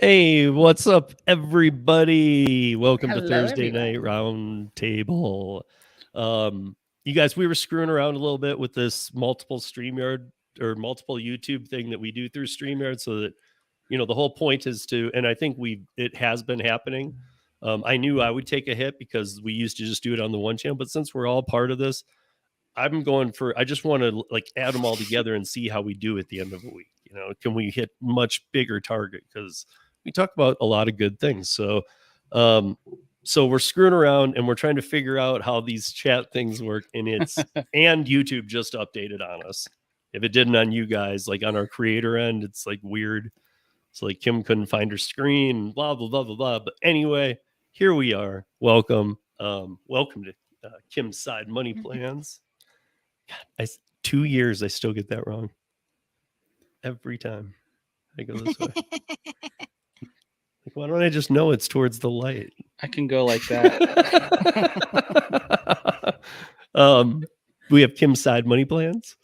Hey, what's up, everybody? Welcome to Hello, Thursday everyone. Night Roundtable. You guys, we were screwing around a little bit with this multiple StreamYard or multiple YouTube thing that we do through StreamYard, so that the whole point is to, and I think it has been happening. I knew I would take a hit because we used to just do it on the one channel, but since we're all part of this, I just want to add them all together and see how we do at the end of a week. Can we hit much bigger target? Because we talk about a lot of good things. So we're screwing around and we're trying to figure out how these chat things work. And and YouTube just updated on us. If it didn't on you guys, like on our creator end, it's like weird. It's like Kim couldn't find her screen, blah, blah, blah, blah, blah. But anyway, here we are. Welcome. Welcome to Kim's Side Money Plans. God, 2 years, I still get that wrong. Every time I go this way. Why don't I just know it's towards the light? I can go like that. We have Kim's Side Money Plans.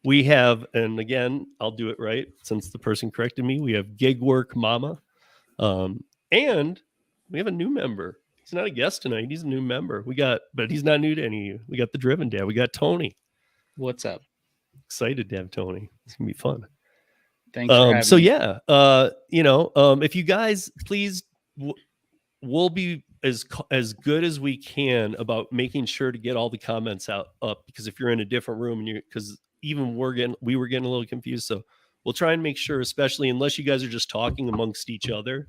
We have, and again, I'll do it right since the person corrected me. We have Gig Work Mama. And we have a new member. He's not a guest tonight. He's a new member. But he's not new to any of you. We got the Driven Dad. We got Tony. What's up? Excited to have Tony. It's gonna be fun. Thanks for having me. Yeah, if you guys please, we'll be as good as we can about making sure to get all the comments up, because if you're in a different room and because even we were getting a little confused, so we'll try and make sure, especially unless you guys are just talking amongst each other,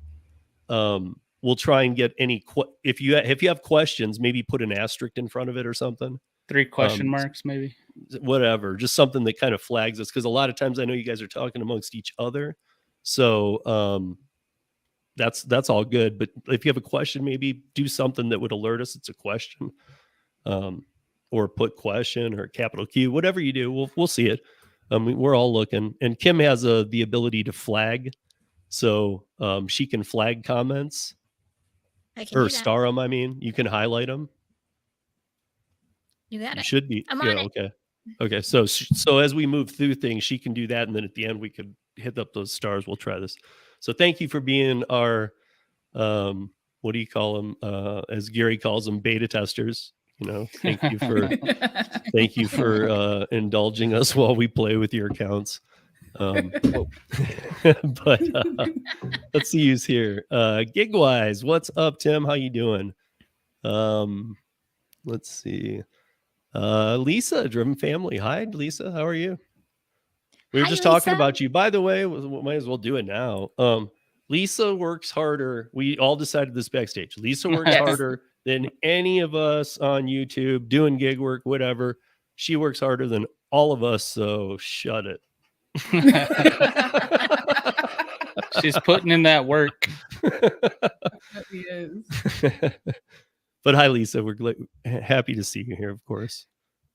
we'll try and get any if you have questions, maybe put an asterisk in front of it or something. 3 question marks, maybe. Whatever, just something that kind of flags us, because a lot of times I know you guys are talking amongst each other, so that's all good. But if you have a question, maybe do something that would alert us it's a question, or put question or capital Q, whatever you do, we'll see it. We're all looking, and Kim has the ability to flag, so she can flag comments or star them. I mean, you can highlight them. You got it. Should be. I'm on it. Okay. So as we move through things, she can do that, and then at the end we could hit up those stars. We'll try this. So thank you for being our what do you call them? As Gary calls them, beta testers. Thank you for indulging us while we play with your accounts. But let's see who's here. Gigwise, what's up, Tim? How you doing? Let's see. Lisa, Driven Family. Hi, Lisa. How are you? We were just talking about you. By the way, we might as well do it now. Lisa works harder. We all decided this backstage. Lisa works harder than any of us on YouTube doing gig work, whatever. She works harder than all of us, so shut it. She's putting in that work. She is. But hi, Lisa. We're happy to see you here, of course.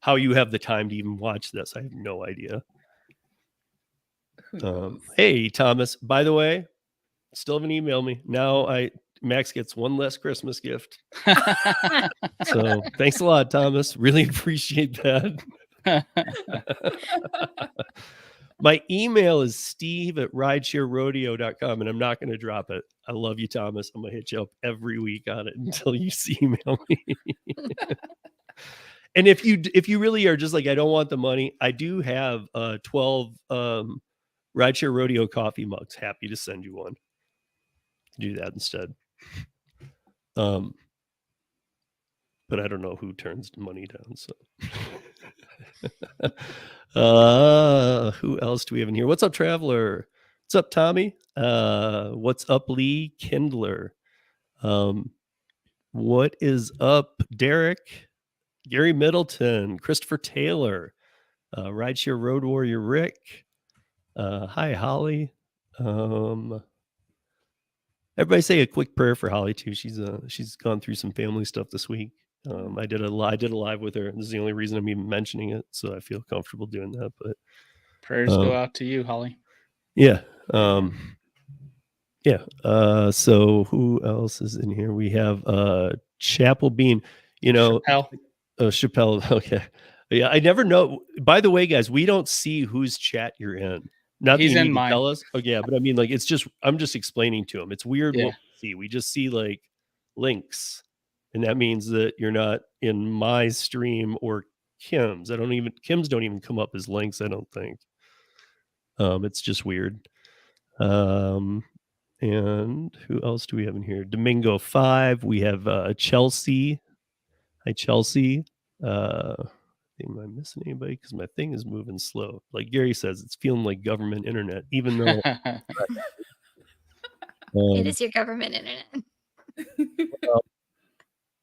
How you have the time to even watch this, I have no idea. Hey, Thomas. By the way, still haven't emailed me. Now Max gets one less Christmas gift. So thanks a lot, Thomas. Really appreciate that. My email is steve@ridesharerodeo.com, and I'm not going to drop it. I love you, Thomas. I'm going to hit you up every week on it until you email me. And if you really are just like, I don't want the money, I do have 12 Rideshare Rodeo coffee mugs. Happy to send you one. Do that instead. But I don't know who turns the money down, so who else do we have in here? What's up, Traveler? What's up, Tommy? What's up, Lee Kindler? What is up, Derek? Gary Middleton, Christopher Taylor, Rideshare Road Warrior Rick. Hi, Holly. Everybody say a quick prayer for Holly too. She's gone through some family stuff this week. I did a live with her. This is the only reason I'm even mentioning it, so I feel comfortable doing that. But prayers go out to you, Holly. Yeah. So who else is in here? We have Chapel Bean. Chappelle. Chappelle. Okay. Yeah, I never know. By the way, guys, we don't see whose chat you're in. Not that He's you in need to mine. tell us. Oh yeah, but I mean, like, it's just I'm just explaining to him. It's weird Yeah. what we see. We just see like links, and that means that you're not in my stream or Kim's. Kim's don't even come up as links. I don't think. It's just weird. And who else do we have in here? Domingo 5. We have Chelsea. Hi, Chelsea. Am I missing anybody? Because my thing is moving slow. Like Gary says, it's feeling like government internet, even though It is your government internet.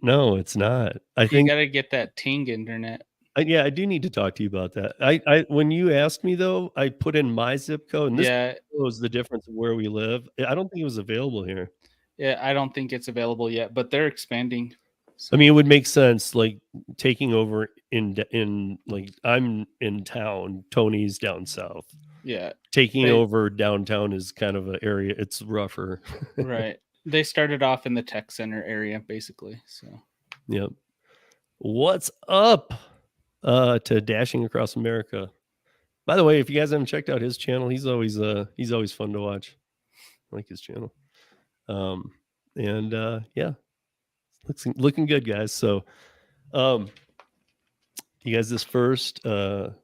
no, it's not. I You think gotta get that Ting internet. yeah, I do need to talk to you about that. I when you asked me though, I put in my zip code, and this Yeah, shows the difference of where we live. I don't think it was available here. yeah. I don't think it's available yet, but they're expanding. I mean, it would make sense, like taking over in like I'm in town, Tony's down south. Yeah, Taking over downtown is kind of an area. It's rougher. right. They started off in the tech center area, basically. So, Yep. What's up? To Dashing Across America. By the way, if you guys haven't checked out his channel, he's always fun to watch. I like his channel. Yeah, looking good, guys. So, you guys, this first,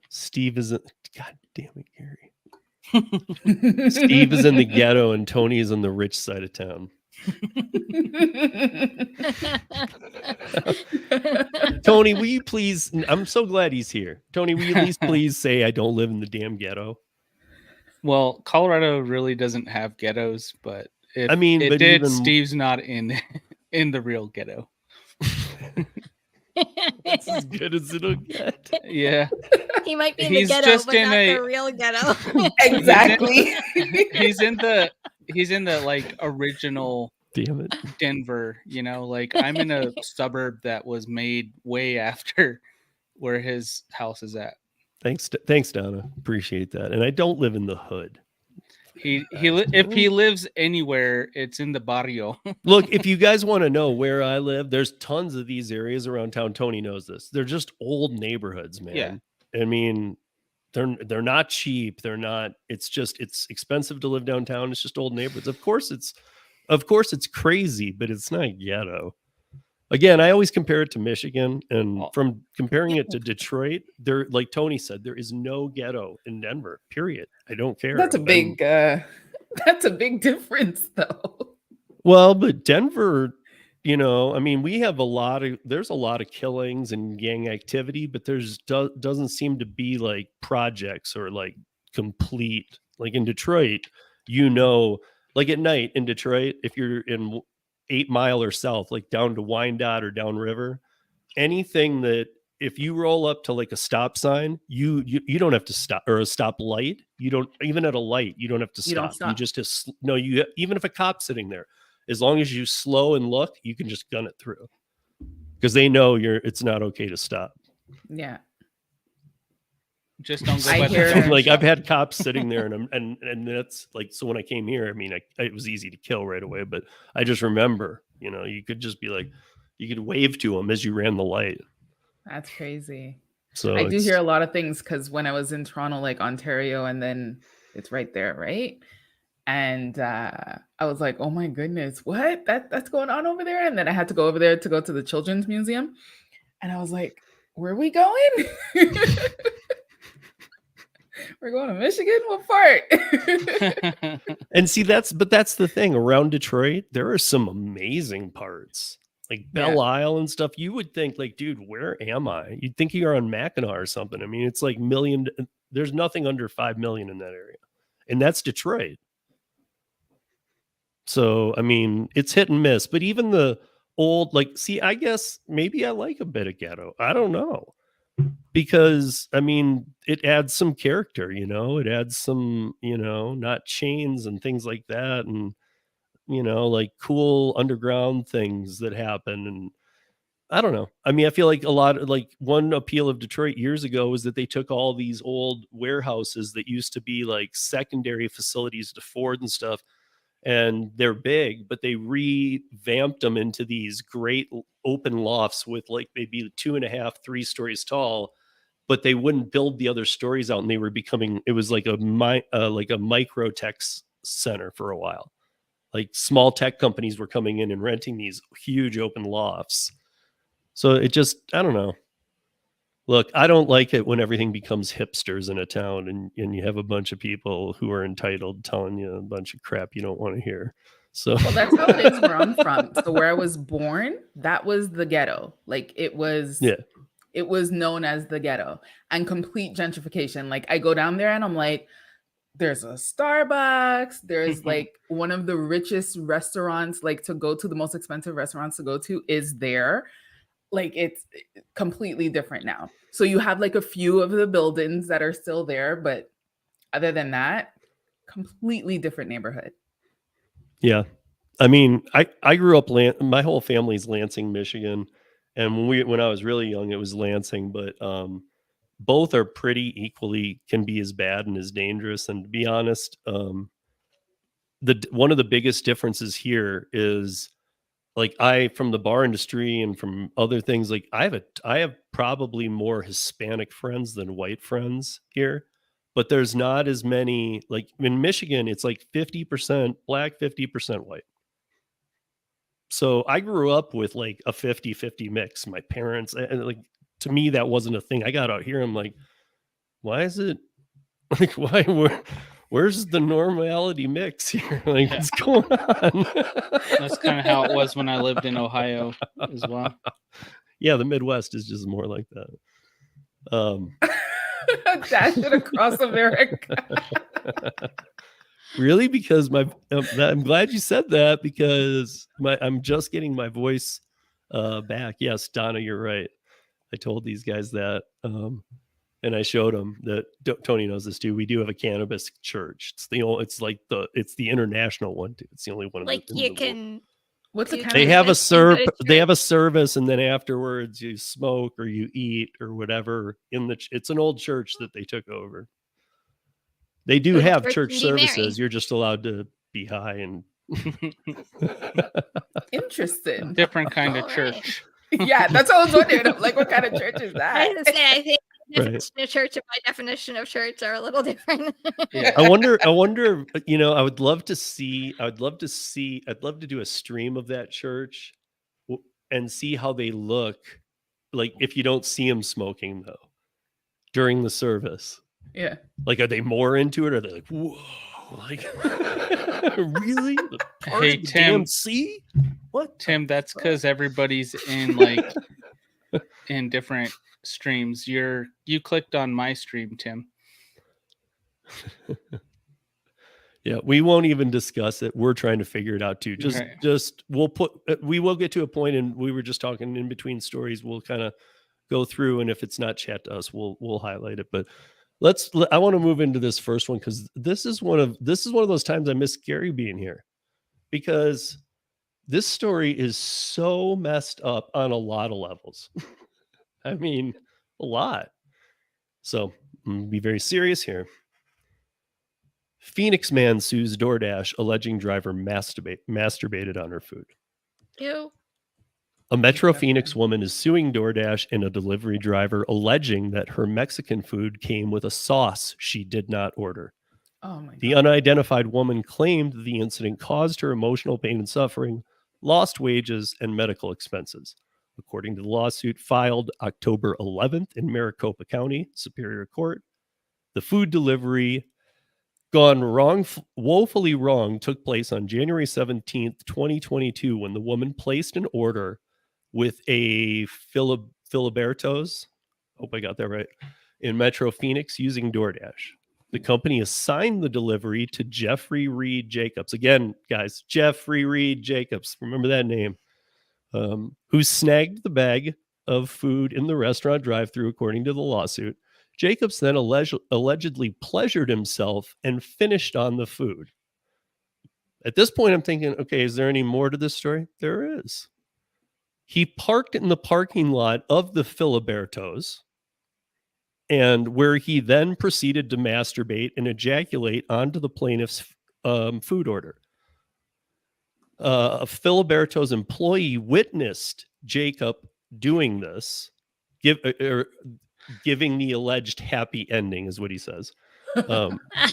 Steve is God damn it, Gary. Steve is in the ghetto and Tony is on the rich side of town. Tony, will you please? I'm so glad he's here. Tony, will you at least please say I don't live in the damn ghetto? well, Colorado really doesn't have ghettos, but if I mean, it but did, even Steve's not in the real ghetto. that's as good as it'll get. Yeah, He might be in He's the ghetto, just but in not a- the real ghetto. Exactly. he's in the like original Damn it. Denver. Like I'm in a suburb that was made way after where his house is at. Thanks, Donna. Appreciate that. And I don't live in the hood. If he lives anywhere, it's in the barrio. Look, if you guys want to know where I live, there's tons of these areas around town. Tony knows this. They're just old neighborhoods, man. Yeah. I mean, they're not cheap. They're not. It's expensive to live downtown. It's just old neighborhoods. Of course it's crazy, but it's not ghetto. Again, I always compare it to Michigan, and from comparing it to Detroit, there, like Tony said, there is no ghetto in Denver. Period. I don't care. That's a big difference, though. Well, but Denver, I mean, there's a lot of killings and gang activity, but doesn't seem to be like projects or like complete, like in Detroit, like at night in Detroit, if you're in 8 Mile or south, like down to Wyandotte or downriver, anything that if you roll up to like a stop sign, you don't have to stop, or a stop light. You don't, even at a light, you don't have to stop. You don't stop. You just even if a cop's sitting there, as long as you slow and look, you can just gun it through, because they know it's not okay to stop. Yeah. Just don't go I by hear- the Like I've had cops sitting there, and that's like, so when I came here, I mean, it was easy to kill right away, but I just remember, you could just be like, you could wave to them as you ran the light. That's crazy. So I do hear a lot of things because when I was in Toronto, like Ontario, and then it's right there, right? And I was like, oh my goodness, what? That's going on over there? And then I had to go over there to go to the Children's Museum. And I was like, where are we going? We're going to Michigan? What part? And see, that's the thing around Detroit. There are some amazing parts, like Belle Isle and stuff. You would think, like, dude, where am I? You'd think you're on Mackinac or something. I mean, it's like there's nothing under 5 million in that area, and that's Detroit. So, I mean, it's hit and miss. But even the old, like, see, I guess maybe I like a bit of ghetto. I don't know. Because, I mean, it adds some character, it adds some, not chains and things like that. And, like cool underground things that happen. And I don't know. I mean, I feel like one appeal of Detroit years ago was that they took all these old warehouses that used to be like secondary facilities to Ford and stuff, and they're big, but they revamped them into these great open lofts with like maybe 2.5, 3 stories tall. but they wouldn't build the other stories out, and they were becoming, it was like a micro tech center for a while. Like small tech companies were coming in and renting these huge open lofts. So it just, I don't know. Look, I don't like it when everything becomes hipsters in a town and you have a bunch of people who are entitled telling you a bunch of crap you don't want to hear. So Well, that's how it is where I'm from. So where I was born, that was the ghetto. Like it was known as the ghetto, and complete gentrification. Like I go down there and I'm like, there's a Starbucks, there's like one of the richest restaurants, like to go to, the most expensive restaurants to go to is there. Like it's completely different now. So you have like a few of the buildings that are still there, but other than that, completely different neighborhood. yeah. I mean, I grew up, my whole family's Lansing, Michigan. And when I was really young, it was Lansing, but both are pretty equally, can be as bad and as dangerous. And to be honest, one of the biggest differences here is, like, from the bar industry and from other things, like I have probably more Hispanic friends than white friends here, but there's not as many. Like in Michigan, it's like 50% black, 50% white. So I grew up with like a 50-50 mix. My parents, and like, to me, that wasn't a thing. I got out here, I'm like, why is it like, where's the normality mix here? Like, what's going on? That's kind of how it was when I lived in Ohio as well. Yeah, the Midwest is just more like that. Dash it across America. Really? Because I'm glad you said that, because I'm just getting my voice back. Yes, Donna, you're right. I told these guys that, and I showed them that. Tony knows this too. We do have a cannabis church. It's the international one too. It's the only one. Like you can. What's a They have a They have a service, and then afterwards you smoke or you eat or whatever it's an old church that they took over. They do have church services. You're just allowed to be high and interesting. Different kind of church. Yeah, that's what I was wondering. I'm like, what kind of church is that? I was gonna say, I think definition of church and my definition of church are a little different. Yeah. I wonder, I would love to do a stream of that church and see how they look, like if you don't see them smoking though during the service. Yeah. Like, are they more into it? Or are they like, whoa, like, really? Hey, Tim. See what? Tim, that's because everybody's in like in different streams. You clicked on my stream, Tim. Yeah, we won't even discuss it. We're trying to figure it out too. We will get to a point, and we were just talking in between stories. We'll kind of go through, and if it's not chat to us, we'll highlight it. But I want to move into this first one, because this is one of those times I miss Gary being here, because this story is so messed up on a lot of levels. I mean, a lot. So I'm gonna be very serious here. Phoenix man sues DoorDash, alleging driver masturbated on her food. Ew. A Metro Phoenix woman is suing DoorDash and a delivery driver, alleging that her Mexican food came with a sauce she did not order. Oh my God. The unidentified woman claimed the incident caused her emotional pain and suffering, lost wages, and medical expenses. According to the lawsuit filed October 11th in Maricopa County Superior Court, the food delivery gone wrong, woefully wrong, took place on January 17th, 2022, when the woman placed an order with a Filiberto's, hope I got that right, in Metro Phoenix using DoorDash. The company assigned the delivery to Jeffrey Reed Jacobs. Again, guys, Jeffrey Reed Jacobs, remember that name, who snagged the bag of food in the restaurant drive-thru, according to the lawsuit. Jacobs then allegedly pleasured himself and finished on the food. At this point, I'm thinking, okay, is there any more to this story? There is. He parked in the parking lot of the Filiberto's, and where he then proceeded to masturbate and ejaculate onto the plaintiff's food order. A Filiberto's employee witnessed Jacob doing this. giving the alleged happy ending, is what he says.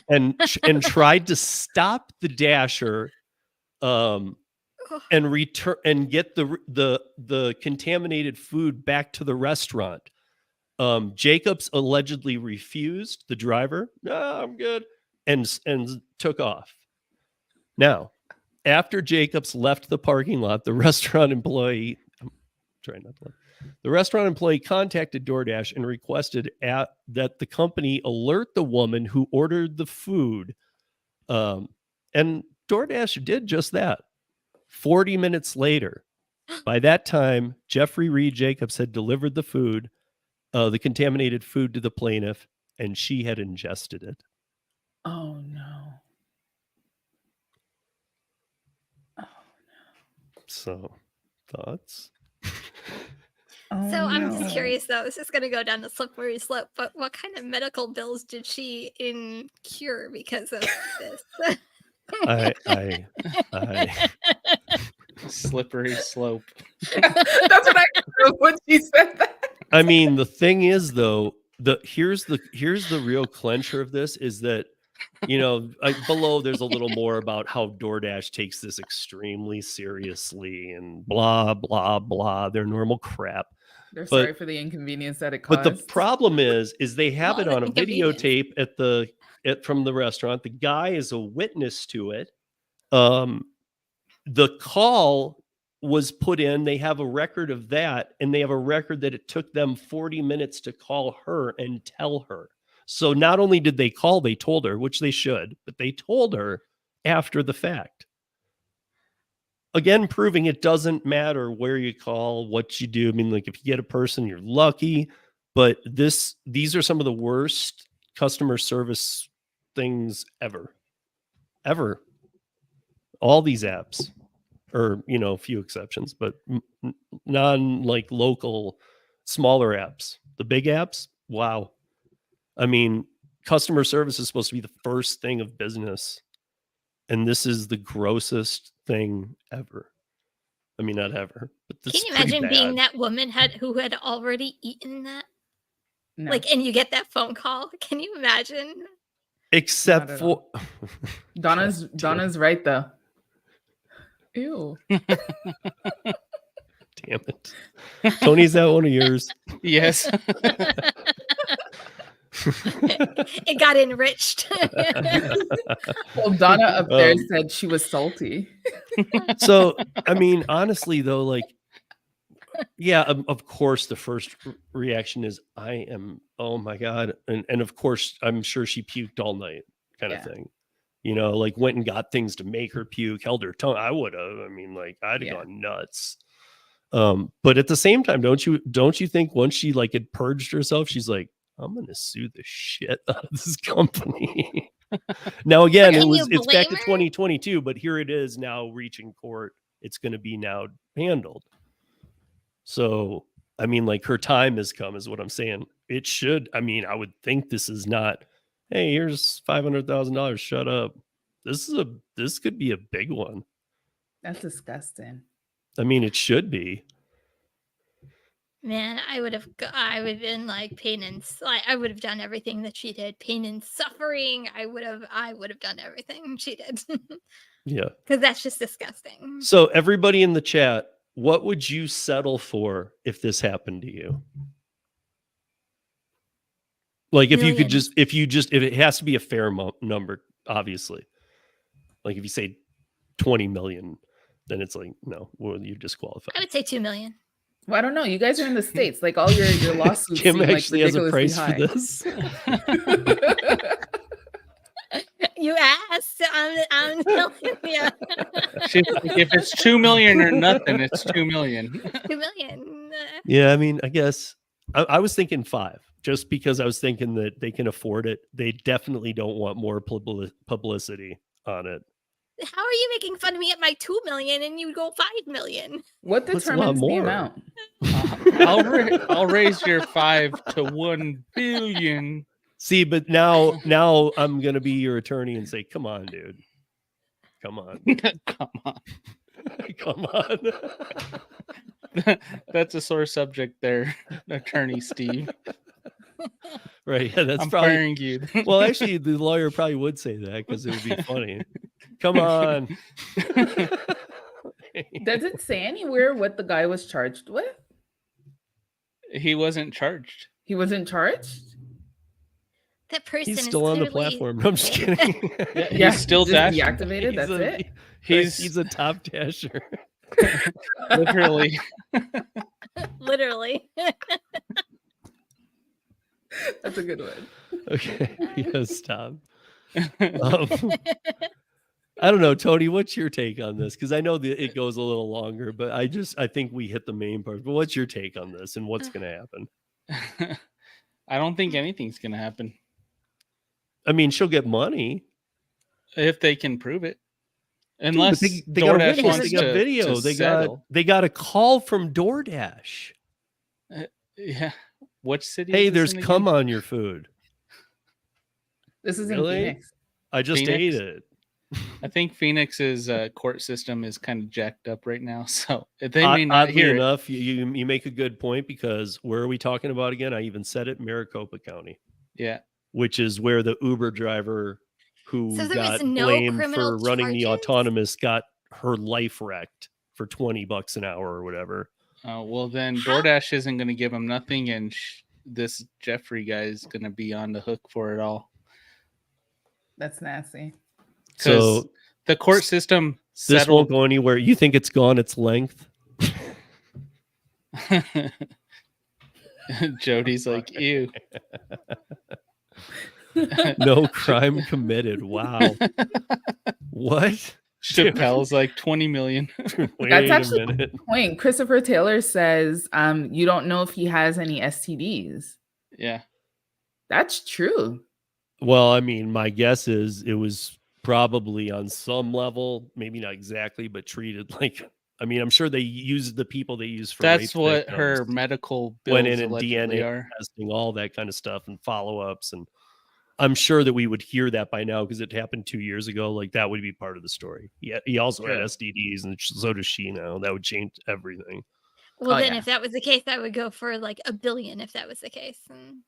And tried to stop the Dasher and return and get the contaminated food back to the restaurant. Jacobs allegedly refused. The driver, no, I'm good, and took off. Now, after Jacobs left the parking lot, the restaurant employee contacted DoorDash and requested that the company alert the woman who ordered the food. And DoorDash did just that. 40 minutes later, by that time, Jeffrey Reed Jacobs had delivered the food, the contaminated food, to the plaintiff, and she had ingested it. Oh no. So, thoughts? Oh, So I'm no. just curious though. This is going to go down a slippery slope. But what kind of medical bills did she incur because of this? I Slippery slope. That's what I heard when she said that. I mean, the thing is, though, here's the real clincher of this is that, you know, below there's a little more about how DoorDash takes this extremely seriously and blah blah blah. Their normal crap. They're sorry for the inconvenience that it caused. But the problem is they have it Well, on a the inconvenience. videotape from the restaurant. The guy is a witness to it. The call was put in. They have a record of that, and they have a record that it took them 40 minutes to call her and tell her. So not only did they call, they told her, which they should, but they told her after the fact. Again, proving it doesn't matter where you call, what you do. I mean, like, if you get a person, you're lucky. But these are some of the worst customer service things ever. All these apps, or, you know, a few exceptions, but like local, smaller apps. The big apps, wow. I mean, customer service is supposed to be the first thing of business. And this is the grossest thing ever. I mean, not ever, but this Can is you pretty imagine being bad. that woman who had already eaten that? No. Like, and you get that phone call. Can you imagine? Except Not at for Donna's right though. Ew. Damn it. Tony, is that one of yours? Yes. It got enriched. Well, Donna up there Um, said she was salty. So, I mean, honestly, though, like, yeah, of course, the first reaction is, oh my God. And of course, I'm sure she puked all night kind of thing. You know, like, went and got things to make her puke, held her tongue. I would have. I mean, like, I'd have gone nuts. But at the same time, don't you think once she like had purged herself, she's like, I'm gonna sue the shit out of this company. Now again, it's back to 2022, but here it is now reaching court. It's gonna be now handled. So I mean, like, her time has come, is what I'm saying. It should. I mean, I would think this is not, hey, here's $500,000. Shut up. This could be a big one. That's disgusting. I mean, it should be. Man, I would have been like pain and I would have done everything that she did. Pain and suffering. I would have done everything she did. Yeah. Because that's just disgusting. So everybody in the chat, what would you settle for if this happened to you? Like, if you could Millions. if it has to be a fair number, obviously. Like, if you say 20 million, then it's like, no, well, you're disqualified. I would say 2 million. Well, I don't know. You guys are in the States. Like, all your lawsuits Kim seem actually like has a ridiculously price high. for this. You asked. I'm telling you. She's like, if it's 2 million or nothing, it's 2 million. 2 million. Yeah, I mean, I guess I was thinking 5, just because I was thinking that they can afford it. They definitely don't want more publicity on it. How are you making fun of me at my 2 million and you go 5 million? What That's a lot determines the more. amount? I'll raise your 5 to 1 billion. See, but now I'm gonna be your attorney and say, come on, dude. Come on. Come on. Come on. That's a sore subject there, Attorney Steve. Right. Yeah, that's I'm probably. firing you. Well, actually, the lawyer probably would say that because it would be funny. Come on. Does it say anywhere what the guy was charged with? He wasn't charged. He wasn't charged? That person He's is still on the clearly- platform. No, I'm just kidding. Yeah, Yeah, he's still just dashing. deactivated. That's it. He's a top dasher. Literally. Literally. That's a good one. Okay. Yes, stop. I don't know, Tony, what's your take on this? Because I know that it goes a little longer, but I think we hit the main part. But what's your take on this and what's going to happen? I don't think anything's gonna happen I mean, she'll get money. if they can prove it. Dude, Unless but they got a DoorDash witness, wants they got to, video. to They settle. got a call from DoorDash. Yeah. Which city? Hey, is this there's in cum again? on your food. This is Really? in Phoenix. I just Phoenix? ate it. I think Phoenix's court system is kind of jacked up right now, so they may not Oddly hear it. enough, you make a good point because where are we talking about again? I even said it, Maricopa County, Yeah. which is where the Uber driver who So there was got no blamed criminal for running the charges? autonomous got her life wrecked for $20 an hour or whatever. Well, then How- DoorDash isn't going to give him nothing, and this Jeffrey guy is going to be on the hook for it all. That's nasty. So The court system this won't settled. go anywhere. You think it's gone its length? Jody's like, ew. No crime committed. Wow. What? Chappelle's like 20 million. Wait That's a actually minute. the point. Christopher Taylor says you don't know if he has any STDs. Yeah. That's true. Well, I mean, my guess is it was probably on some level, maybe not exactly, but treated like. I mean, I'm sure they used the people they use for. That's rape what her victims, medical bills went in and allegedly DNA are. testing, all that kind of stuff, and follow-ups, and I'm sure that we would hear that by now because it happened 2 years ago. Like that would be part of the story. Yeah, he also had Sure. STDs, and so does she now. That would change everything. Well, Oh, then yeah. if that was the case, I would go for like $1 billion if that was the case. And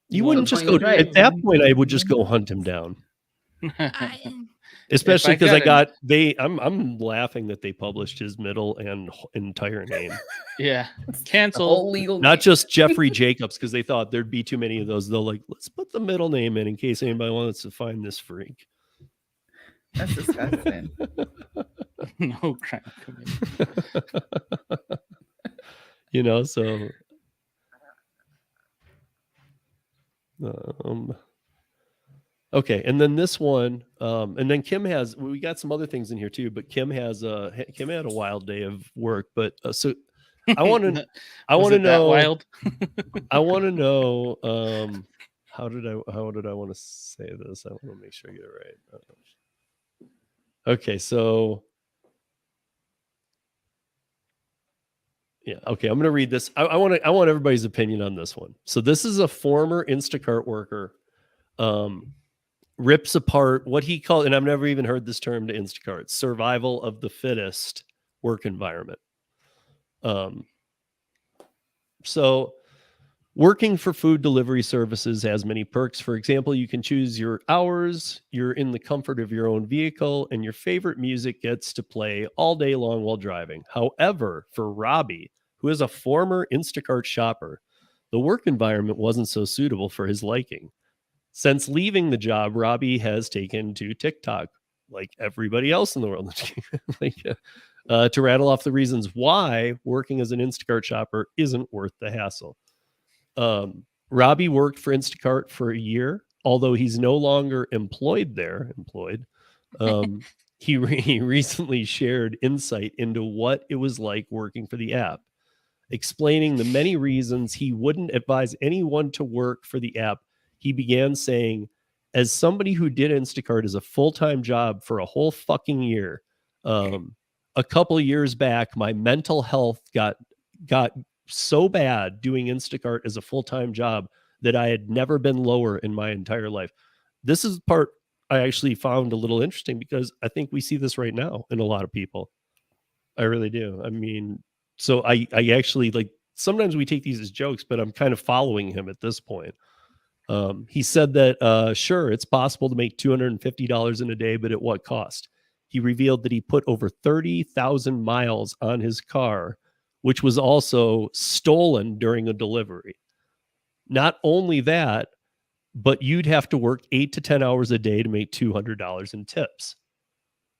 You Well, wouldn't the just point go was right. at that point. I would just go hunt him down. I, Especially If I because I got got I'm laughing that they published his middle and entire name, Yeah. The whole Cancel. legal not name. just Jeffrey Jacobs, because they thought there'd be too many of those. They'll like, let's put the middle name in case anybody wants to find this freak. That's disgusting. No crime committed. You know, so okay, and then this one, and then Kim has, we got some other things in here too, but Kim had a wild day of work, but so I want to Was know it that wild? I want to know how did I want to say this? I want to make sure I get it right. Okay, so yeah, okay, I'm going to read this. I want everybody's opinion on this one. So this is a former Instacart worker rips apart what he called, and I've never even heard this term to Instacart, survival of the fittest work environment. So working for food delivery services has many perks. For example, you can choose your hours, you're in the comfort of your own vehicle, and your favorite music gets to play all day long while driving. However, for Robbie, who is a former Instacart shopper, the work environment wasn't so suitable for his liking. Since leaving the job, Robbie has taken to TikTok, like everybody else in the world, to rattle off the reasons why working as an Instacart shopper isn't worth the hassle. Robbie worked for Instacart for a year, although he's no longer employed there. He recently shared insight into what it was like working for the app, explaining the many reasons he wouldn't advise anyone to work for the app. He began saying, as somebody who did Instacart as a full-time job for a whole fucking year, a couple of years back, my mental health got so bad doing Instacart as a full-time job that I had never been lower in my entire life. This is the part I actually found a little interesting because I think we see this right now in a lot of people. I really do. I mean, so I actually, like, sometimes we take these as jokes, but I'm kind of following him at this point. He said that, sure, it's possible to make $250 in a day, but at what cost? He revealed that he put over 30,000 miles on his car, which was also stolen during a delivery. Not only that, but you'd have to work 8 to 10 hours a day to make $200 in tips.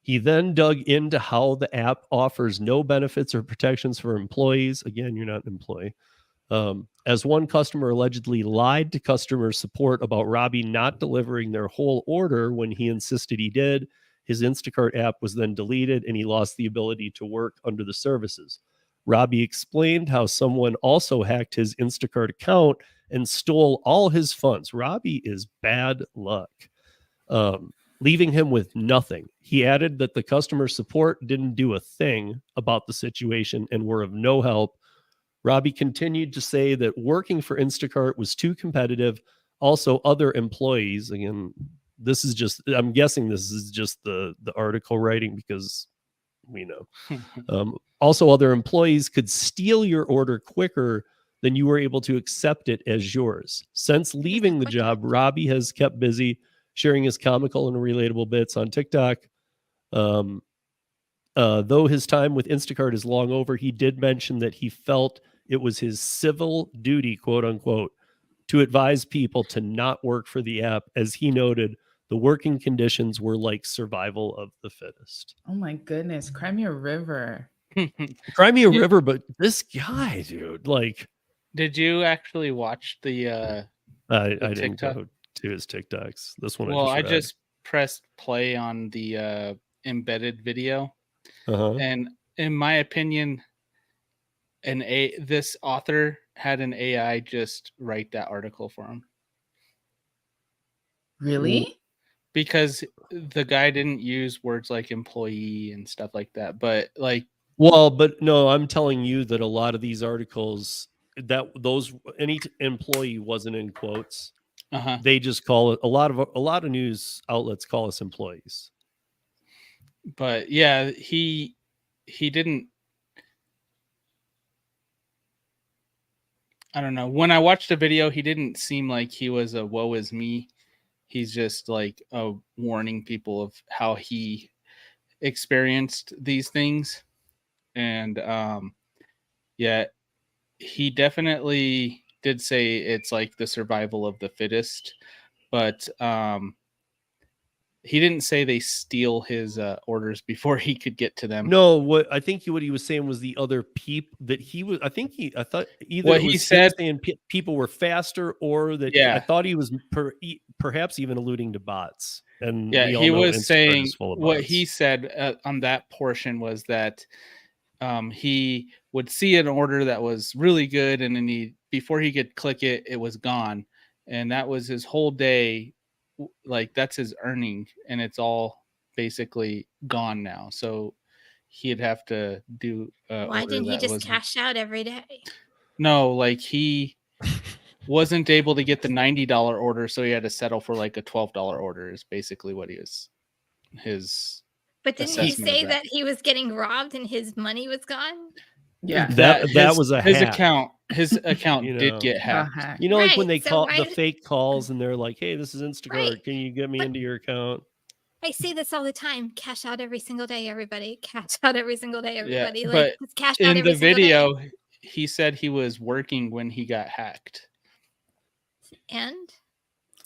He then dug into how the app offers no benefits or protections for employees. Again, you're not an employee. As one customer allegedly lied to customer support about Robbie not delivering their whole order when he insisted he did. His Instacart app was then deleted and he lost the ability to work under the services. Robbie explained how someone also hacked his Instacart account and stole all his funds. Robbie is bad luck, leaving him with nothing. He added that the customer support didn't do a thing about the situation and were of no help. Robbie continued to say that working for Instacart was too competitive. Also, other employees, again, this is just, I'm guessing this is just the article writing because we know. Also, other employees could steal your order quicker than you were able to accept it as yours. Since leaving the job, Robbie has kept busy sharing his comical and relatable bits on TikTok. Though his time with Instacart is long over, he did mention that he felt it was his civil duty, quote unquote, to advise people to not work for the app. As he noted, the working conditions were like survival of the fittest. Oh my goodness, Crimea River. Crimea River, but this guy, dude, like, Did you actually watch the I didn't TikTok? go to his TikToks. This one, Well, I I just just pressed play on the embedded video, read. and in my opinion, this author had an AI just write that article for him Really? because the guy didn't use words like employee and stuff like that, but like, Well, but no, I'm telling you that a lot of these articles, that those any employee wasn't in quotes. They just call it, a lot of news outlets call us employees. but yeah, he didn't. I don't know. When I watched the video, he didn't seem like he was a woe is me. He's just like warning people of how he experienced these things. And yeah, he definitely did say it's like the survival of the fittest, but he didn't say they steal his orders before he could get to them. No, what he was saying was the other people that he was. I thought either What it was he him said- saying people were faster, or that Yeah. I thought he was perhaps even alluding to bots. And Yeah, we all he know was Instacart saying is full of what bots. he said on that portion was that he would see an order that was really good, and then before he could click it, it was gone, and that was his whole day. Like, that's his earning, and it's all basically gone now. So he'd have to do. Why didn't he just cash out every day? No, like he wasn't able to get the $90 order, so he had to settle for like a $12 order. Is basically what his. But didn't he assessment of say that. that he was getting robbed and his money was gone? Yeah. That was a his hack. account. His account You know. did get hacked. hack. You know, like when Right, they so call why the fake calls and they're like, "Hey, this is Instacart. Right. Can you get me But- into your account?" I see this all the time. Cash out every single day, everybody. Cash out every single day, everybody. Yeah, Like, but just cash out in every the single video, day. he said he was working when he got hacked. And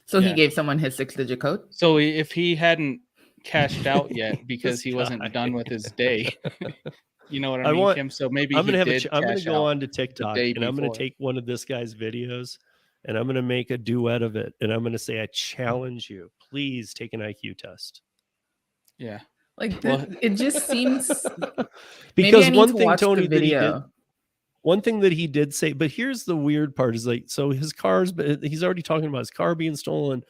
So Yeah. he gave someone his 6-digit code? So if he hadn't cashed out yet because This he wasn't guy. done with his day, you know what I I mean, want- Kim? So maybe I'm he gonna did. I'm gonna cash go out. on to TikTok day and I'm gonna before. take one of this guy's videos and I'm gonna make a duet of it and I'm gonna say, I challenge you, please take an IQ test. Yeah. Like, Well- it just seems. Maybe Because I need one to thing, watch Tony, the that he did, video. one thing that he did say, but here's the weird part is like, so his car's, but he's already talking about his car being stolen.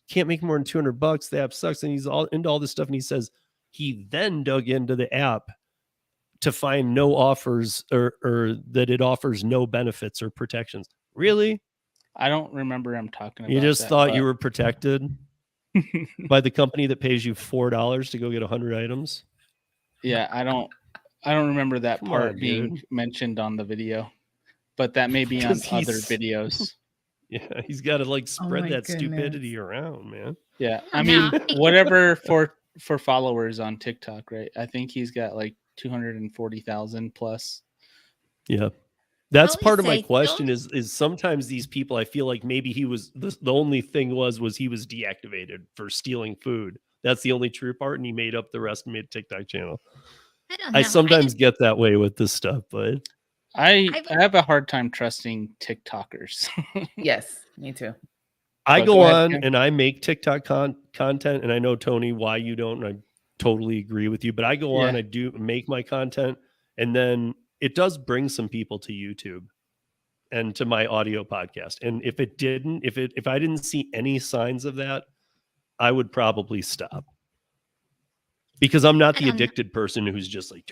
Can't make more than $200. The app sucks. And he's all into all this stuff. And he says he then dug into the app to find no offers or that it offers no benefits or protections. Really? I don't remember him talking about You just that, thought but- you were protected by the company that pays you $4 to go get 100 items? Yeah, I don't remember that Come part on, being dude. mentioned on the video, but that may be on Because other he's- videos. Yeah, he's got to like spread my that goodness. stupidity around, man. Yeah, Oh, I mean, no. whatever for followers on TikTok, right? I think he's got like 240,000 plus. Yeah. That's I'll part of my say, question is sometimes these people, I feel like maybe he was the only thing was he was deactivated for stealing food. That's the only true part, and he made up the rest and made a TikTok channel. I don't know. I sometimes get that way with this stuff, but I have a hard time trusting TikTokers. Yes, me too. I But go go ahead, on Kim. and I make TikTok content, and I know, Tony, why you don't, and I totally agree with you, but I go on, Yeah. I do make my content, and then it does bring some people to YouTube and to my audio podcast. And if it didn't, if I didn't see any signs of that, I would probably stop. Because I'm not I the don't know. addicted person who's just like,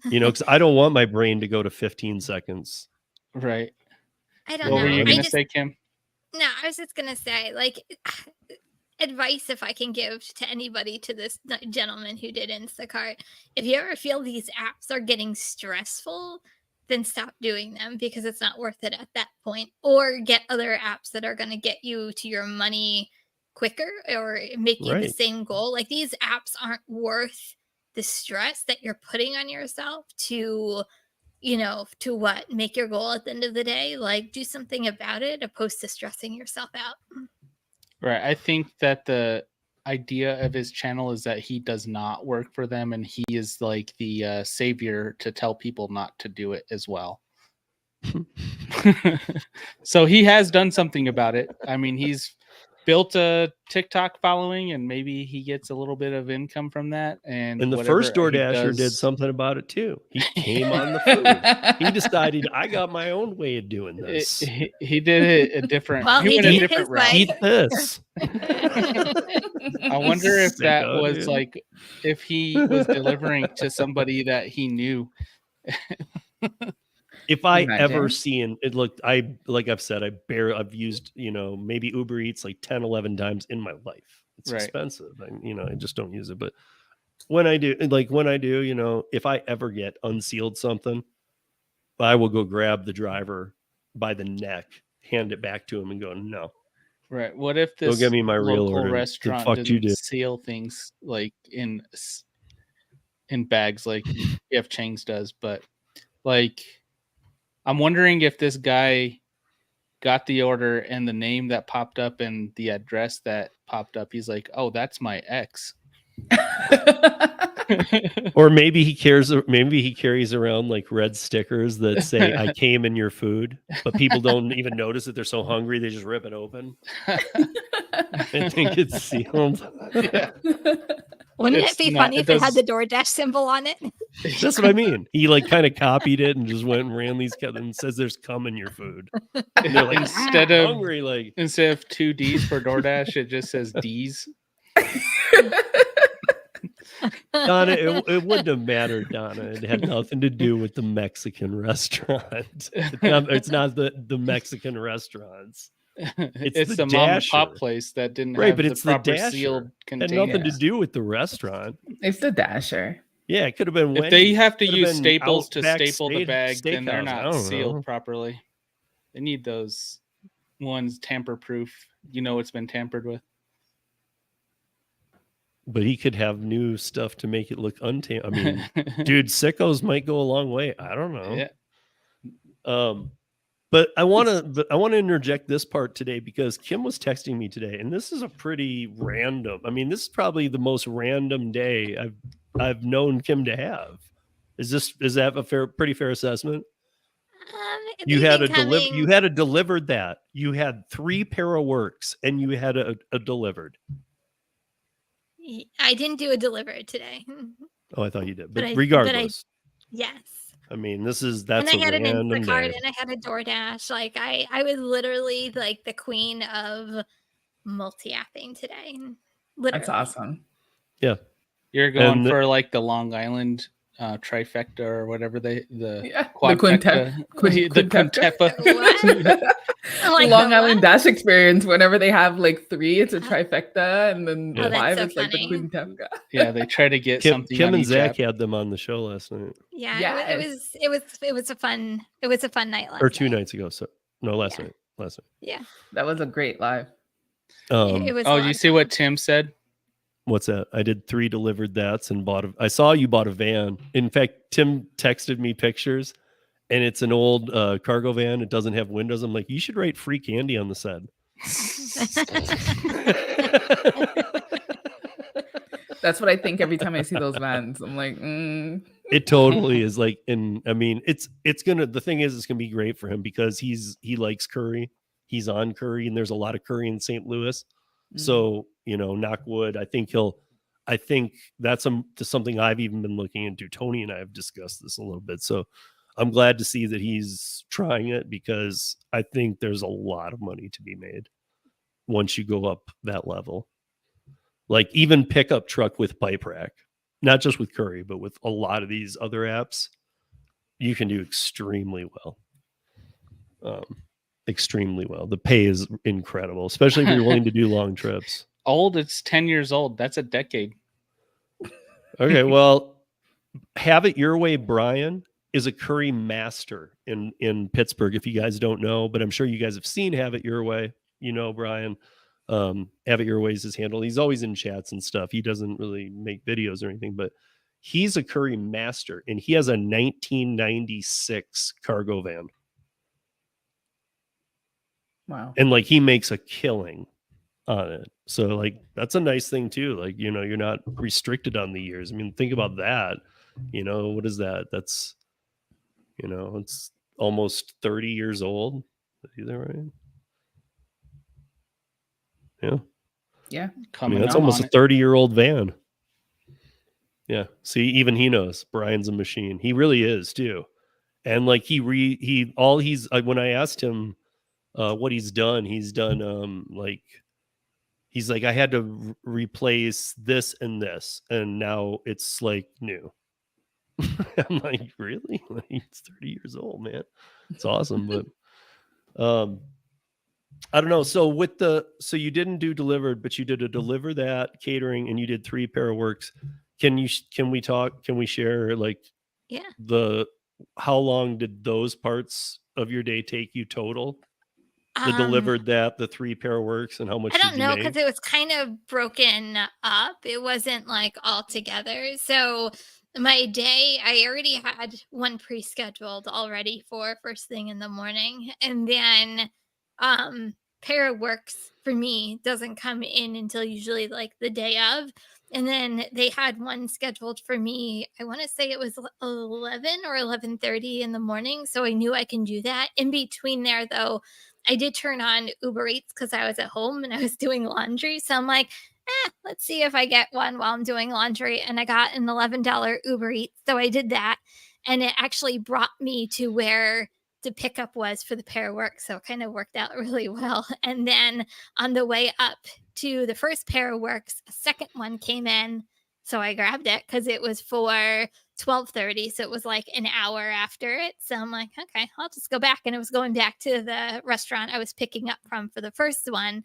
because I don't want my brain to go to 15 seconds. Right. I don't What know. were you I gonna mean- say, Kim? No, I was just gonna say, like, advice if I can give to anybody, to this gentleman who did Instacart. If you ever feel these apps are getting stressful, then stop doing them, because it's not worth it at that point. Or get other apps that are gonna get you to your money quicker or make you the Right. same goal. Like, these apps aren't worth the stress that you're putting on yourself to make your goal at the end of the day. Like, do something about it opposed to stressing yourself out. Right. I think that the idea of his channel is that he does not work for them, and he is like the savior to tell people not to do it as well. So he has done something about it. I mean, he's built a TikTok following, and maybe he gets a little bit of income from that. And And the whatever first he DoorDasher did does- something about it too. He came on the food. He decided, I got my own way of doing this. He did it a different. Well, he went a did different his route. way. Eat this. I wonder if that Sicko, was dude. like if he was delivering to somebody that he knew. If I Imagine. ever seen it, look, like I've said, I've used, maybe Uber Eats like 10, 11 times in my life. It's Right. expensive. I just don't use it. But when I do, if I ever get unsealed something, I will go grab the driver by the neck, hand it back to him and go, no. Right. What if Go this get me my real local order. The restaurant fuck you didn't did. seal things like in bags like PF Chang's does? But like, I'm wondering if this guy got the order and the name that popped up and the address that popped up, he's like, oh, that's my ex. Or maybe he carries around like red stickers that say I came in your food, but people don't even notice that they're so hungry they just rip it open. I think it's sealed. Yeah. Wouldn't It's it be not- funny it if it had does- the DoorDash symbol on it? That's what I mean. He like kind of copied it and just went and ran these and says there's cum in your food. And they're like, Instead "I'm of hungry, like instead of 2 D's for DoorDash, it just says D's. Donna, it wouldn't have mattered, Donna. It had nothing to do with the Mexican restaurant. It's not the Mexican restaurants. It's the the mom and pop Dasher. place that didn't Right, have but the it's the proper Dasher. sealed It had container. nothing to do with the restaurant. It's the Dasher. Yeah, it could have been If Wendy's. they have to Could have use been staples to Outback staple the bag, then they're Steakhouse. I not don't sealed know. properly. They need those ones tamper proof. It's been tampered with. But he could have new stuff to make it look untamed. I mean, dude, sickos might go a long way. I don't know. Yeah. But I want to interject this part today because Kim was texting me today, and this is a pretty random. I mean, this is probably the most random day I've known Kim to have. Is that a pretty fair assessment? You had a delivered that. You had 3 pair of works, and you had a delivered. I didn't do a delivered today. Oh, I thought you did. But But I- regardless, Yes. I mean, that's And a I had an random Instacart day. and I had a DoorDash. Like, I was literally like the queen of multi-apping today. Literally. That's awesome. Yeah. You're going And- for like the Long Island trifecta or whatever the Yeah, the quadfecta. The quintuple. quintepa. Like, Long the Island what? Dash experience. Whenever they have like 3, it's a trifecta, and then Oh, that's 5, so it's like the funny. quintuple. Yeah, they try to get Kim something on and each Zach app. had them on the show last night Yeah, Yes. it was a fun night last or 2 night. nights ago. So No, last Yeah. night. Last night. Yeah. That was a great live. It was a Oh, lot do you of see fun. what Tim said? What's that? I did 3 delivered that's and I saw you bought a van. In fact, Tim texted me pictures and it's an old cargo van. It doesn't have windows. I'm like, you should write free candy on the side. That's what I think every time I see those vans. I'm like, It totally is like, and I mean, it's gonna, the thing is, it's gonna be great for him because he likes curry. He's on curry, and there's a lot of curry in St. Louis. So, you know, knock wood. I think that's something I've even been looking into. Tony and I have discussed this a little bit. So I'm glad to see that he's trying it because I think there's a lot of money to be made once you go up that level. Like even pickup truck with pipe rack, not just with curry, but with a lot of these other apps, you can do extremely well. Extremely well. The pay is incredible, especially if you're willing to do long trips. Old, it's 10 years old. That's a decade. Okay, well, Have It Your Way, Brian is a curry master in Pittsburgh, if you guys don't know, but I'm sure you guys have seen Have It Your Way. You know, Brian. Have It Your Way is his handle. He's always in chats and stuff. He doesn't really make videos or anything, but he's a curry master, and he has a 1996 cargo van. wow. And like he makes a killing on it. So like that's a nice thing too. Like, you know, you're not restricted on the years. I mean, think about that. You know, what is that? That's, you know, it's almost 30 years old. Is that right? Yeah. Yeah. I Coming mean, that's up almost on a it. 30-year-old van. Yeah. See, even he knows Brian's a machine. He really is too. And like when I asked him what he's done he's like, I had to replace this and this, and now it's like new. I'm like, really? Like, it's 30 years old, man. It's awesome. But I don't know. So so you didn't do delivered, but you did a deliver that catering, and you did 3 pair of works. Can we share like Yeah. how long did those parts of your day take you total? The Um, delivered that, the 3 pair of works, and how much I did don't you know make? because it was kind of broken up. It wasn't like all together. So my day, I already had one pre-scheduled already for first thing in the morning, and then pair of works for me doesn't come in until usually like the day of. And then they had one scheduled for me. I want to say it was 11 or 11:30 in the morning, so I knew I can do that. In between there, though, I did turn on Uber Eats because I was at home and I was doing laundry. So I'm like, let's see if I get one while I'm doing laundry. And I got an $11 Uber Eats. So I did that. And it actually brought me to where the pickup was for the pair of work. So it kind of worked out really well. And then on the way up to the first pair of works, a second one came in. So I grabbed it because it was for 12:30, so it was like an hour after it. So I'm like, okay, I'll just go back. And it was going back to the restaurant I was picking up from for the first one.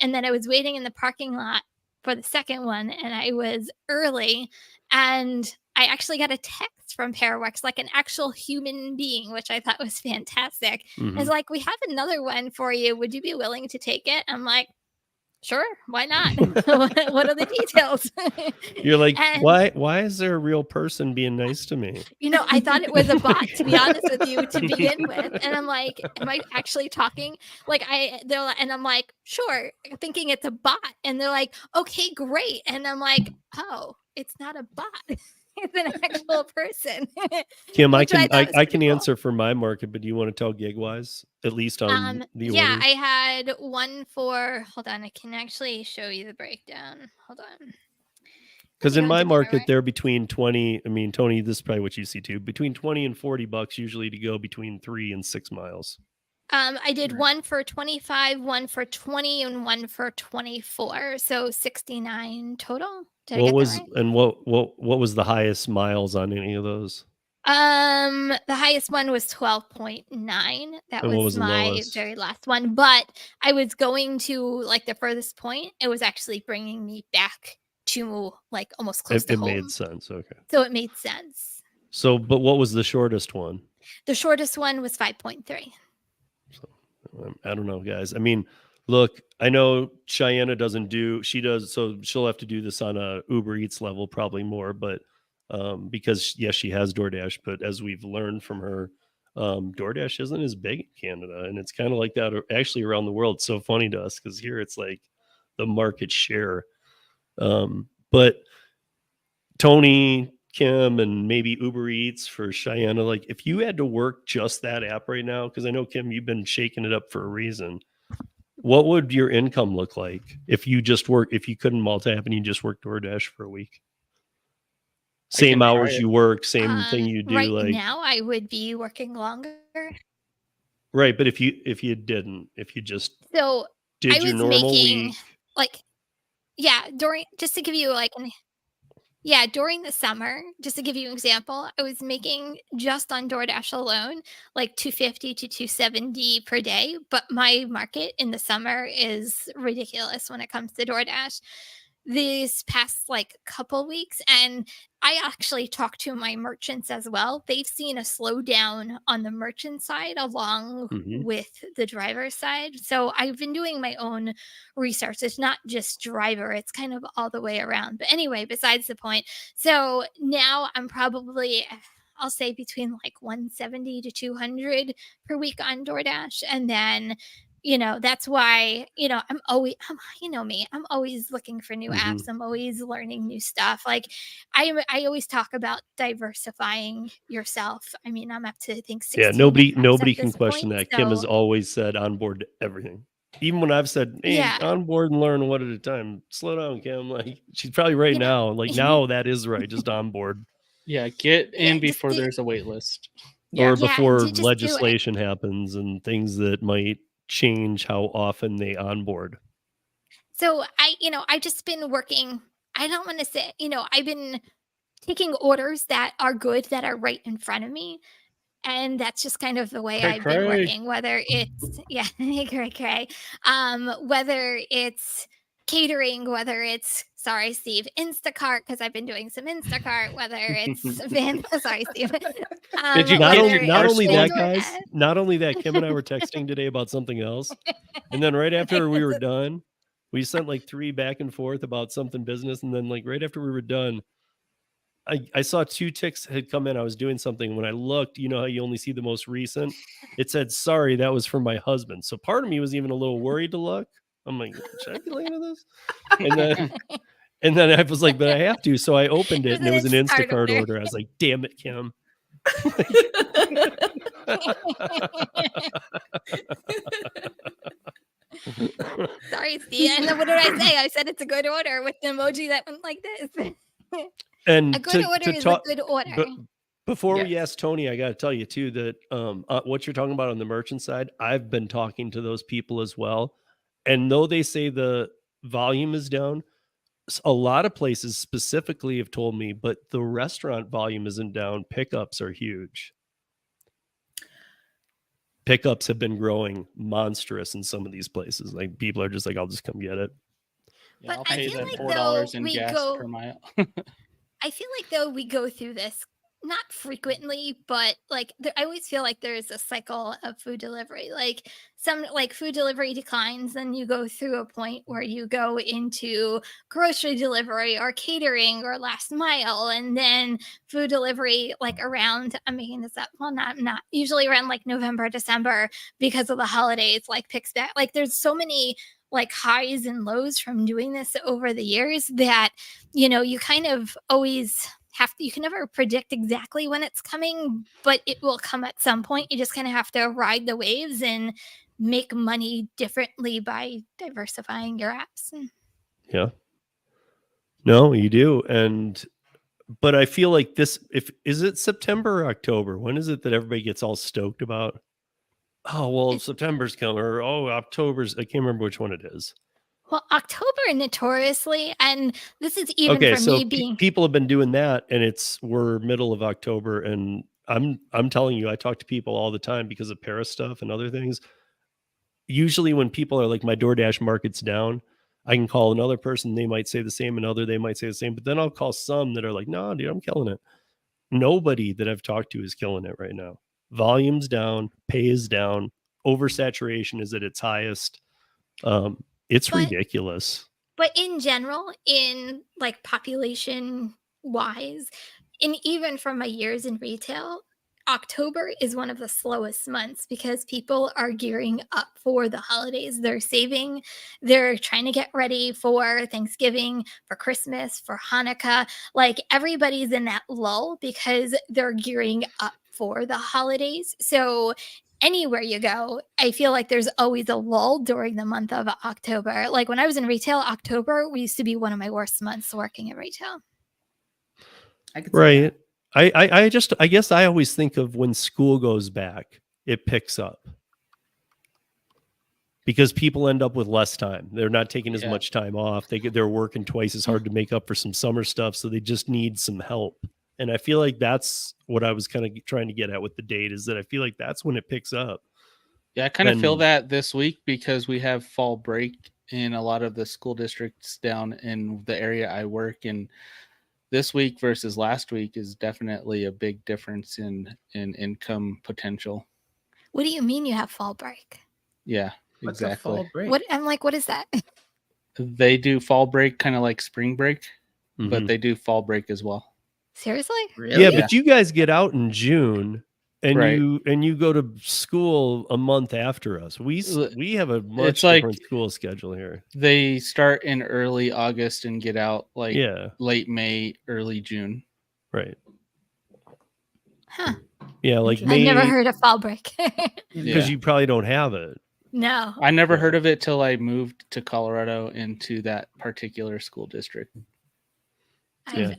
And then I was waiting in the parking lot for the second one, and I was early. And I actually got a text from Paraworks, like an actual human being, which I thought was fantastic. Mhm. It's like, we have another one for you. Would you be willing to take it? I'm like, sure, why not? What are the details? You're like, And why is there a real person being nice to me? I thought it was a bot, to be honest with you, to begin with. And I'm like, am I actually talking? And I'm like, sure, thinking it's a bot. And they're like, okay, great. And I'm like, oh, it's not a bot. It's an actual person. Kim, I Which can thought was I pretty can cool. answer for my market, but do you want to tell GigWise at least on the Yeah, orders? I had one for, hold on, I can actually show you the breakdown. Hold on. Because Let in me go my into market, Paraworks. they're between 20. I mean, Tony, this is probably what you see too. Between 20 and $40 usually to go between 3 and 6 miles. I did Right. one for 25, one for 20, and one for 24. So 69 total. Did I What get was that right? and what was the highest miles on any of those? The highest one was 12.9. That And what was was the my lowest? very last one. But I was going to like the furthest point. It was actually bringing me back to like almost close to It home. made sense. Okay. So it made sense. So, but what was the shortest one? The shortest one was 5.3. I don't know, guys. I mean, look, I know Cheyenne doesn't do, she does, so she'll have to do this on a Uber Eats level, probably more, but because yes, she has DoorDash, but as we've learned from her, DoorDash isn't as big in Canada, and it's kind of like that actually around the world. It's so funny to us because here it's like the market share. But Tony, Kim, and maybe Uber Eats for Cheyenne, like if you had to work just that app right now, because I know Kim, you've been shaking it up for a reason. What would your income look like if you just work, if you couldn't multi-app and you just work DoorDash for a week? Same hours you work, same thing you do. Right like now, I would be working longer. Right, but if you didn't, if you just So did I your was normal making week, like just to give you like during the summer, just to give you an example, I was making just on DoorDash alone like 250 to 270 per day, but my market in the summer is ridiculous when it comes to DoorDash. These past like couple weeks, and I actually talked to my merchants as well. They've seen a slowdown on the merchant side along with the driver side. So I've been doing my own research. It's not just driver, it's kind of all the way around. But anyway, besides the point. So now I'm probably, I'll say between like 170 to 200 per week on DoorDash. And then, that's why, you know me, I'm always looking for new apps. I'm always learning new stuff. Like I always talk about diversifying yourself. I mean, I'm up to, I think, 16 yeah, apps nobody at can this question point. that. Kim has So always said on board to everything. Even when I've said, hey, yeah, on board and learn one at a time. Slow down, Kim. Like she's probably right now. Like now that is right. Just on board. Yeah, get in just before there's a wait list. Yeah. Or before just do it. legislation happens and things that might change how often they onboard. So I just been working. I don't want to say, I've been taking orders that are good, that are right in front of me. And that's just kind of the way Cray, I've been cray. working, whether it's, cray. Whether it's catering, whether it's, sorry, Steve, Instacart, because I've been doing some Instacart, whether it's sorry, Steve. Did you Not get only, your not car only stolen? that, guys, not only that, Kim and I were texting today about something else. And then right after we were done, we sent like 3 back and forth about something business. And then like right after we were done, I saw 2 ticks had come in. I was doing something. When I looked, you know how you only see the most recent? It said, sorry, that was from my husband. So part of me was even a little worried to look. I'm like, should I be looking at this? And then I was like, but I have to. So I opened it and it was an Instacart order. I was like, damn it, Kim. Sorry, Steve. And then what did I say? I said it's a good order with the emoji that went like this. And a good order is a good order. But before we Yes. ask Tony, I got to tell you too that what you're talking about on the merchant side, I've been talking to those people as well. And though they say the volume is down, a lot of places specifically have told me, but the restaurant volume isn't down. Pickups are huge. Pickups have been growing monstrous in some of these places. Like people are just like, I'll just come get it. Yeah, But I'll I pay feel that like, $4 though, in we gas go- per mile. I feel like though we go through this not frequently, but like I always feel like there's a cycle of food delivery. Like some like food delivery declines, then you go through a point where you go into grocery delivery or catering or last mile, and then food delivery like around, I'm making this up, well not usually around like November, December, because of the holidays, like picks back. Like there's so many like highs and lows from doing this over the years that you kind of always you can never predict exactly when it's coming, but it will come at some point. You just kind of have to ride the waves and make money differently by diversifying your apps. Yeah. No, you do. But I feel like is it September or October? When is it that everybody gets all stoked about? Oh, well, September's coming, or October's, I can't remember which one it is. Well, October notoriously, and this is even Okay, for so me being people have been doing that, and we're middle of October, and I'm telling you, I talk to people all the time because of Paris stuff and other things. Usually when people are like, my DoorDash market's down, I can call another person, they might say the same, they might say the same, but then I'll call some that are like, no, dude, I'm killing it. Nobody that I've talked to is killing it right now. Volume's down, pay is down, oversaturation is at its highest. It's But- ridiculous. But in general, in like population wise, and even from my years in retail, October is one of the slowest months because people are gearing up for the holidays. They're saving, they're trying to get ready for Thanksgiving, for Christmas, for Hanukkah. Like everybody's in that lull because they're gearing up for the holidays. So anywhere you go, I feel like there's always a lull during the month of October. Like when I was in retail, October used to be one of my worst months working in retail. I could see Right. that. I guess I always think of when school goes back, it picks up. Because people end up with less time. They're not taking as Yeah. much time off. They're working twice as hard to make up for some summer stuff, so they just need some help. And I feel like that's what I was kind of trying to get at with the date, is that I feel like that's when it picks up. Yeah, I kind of feel When- that this week because we have fall break in a lot of the school districts down in the area I work in. This week versus last week is definitely a big difference in income potential. What do you mean you have fall break? Yeah, What's a exactly. fall break? What I'm like, what is that? They do fall break kind of like spring break, but Mhm. they do fall break as well. Seriously? Really? Yeah, but you guys get out in June and Right. you go to school a month after us. We have a much like- different school schedule here. They start in early August and get out like Yeah, late May, early June. right. Huh. Yeah, like I've never May, heard of fall break. because Yeah. you probably don't have it. No. I never Yeah. heard of it till I moved to Colorado into that particular school district. I've never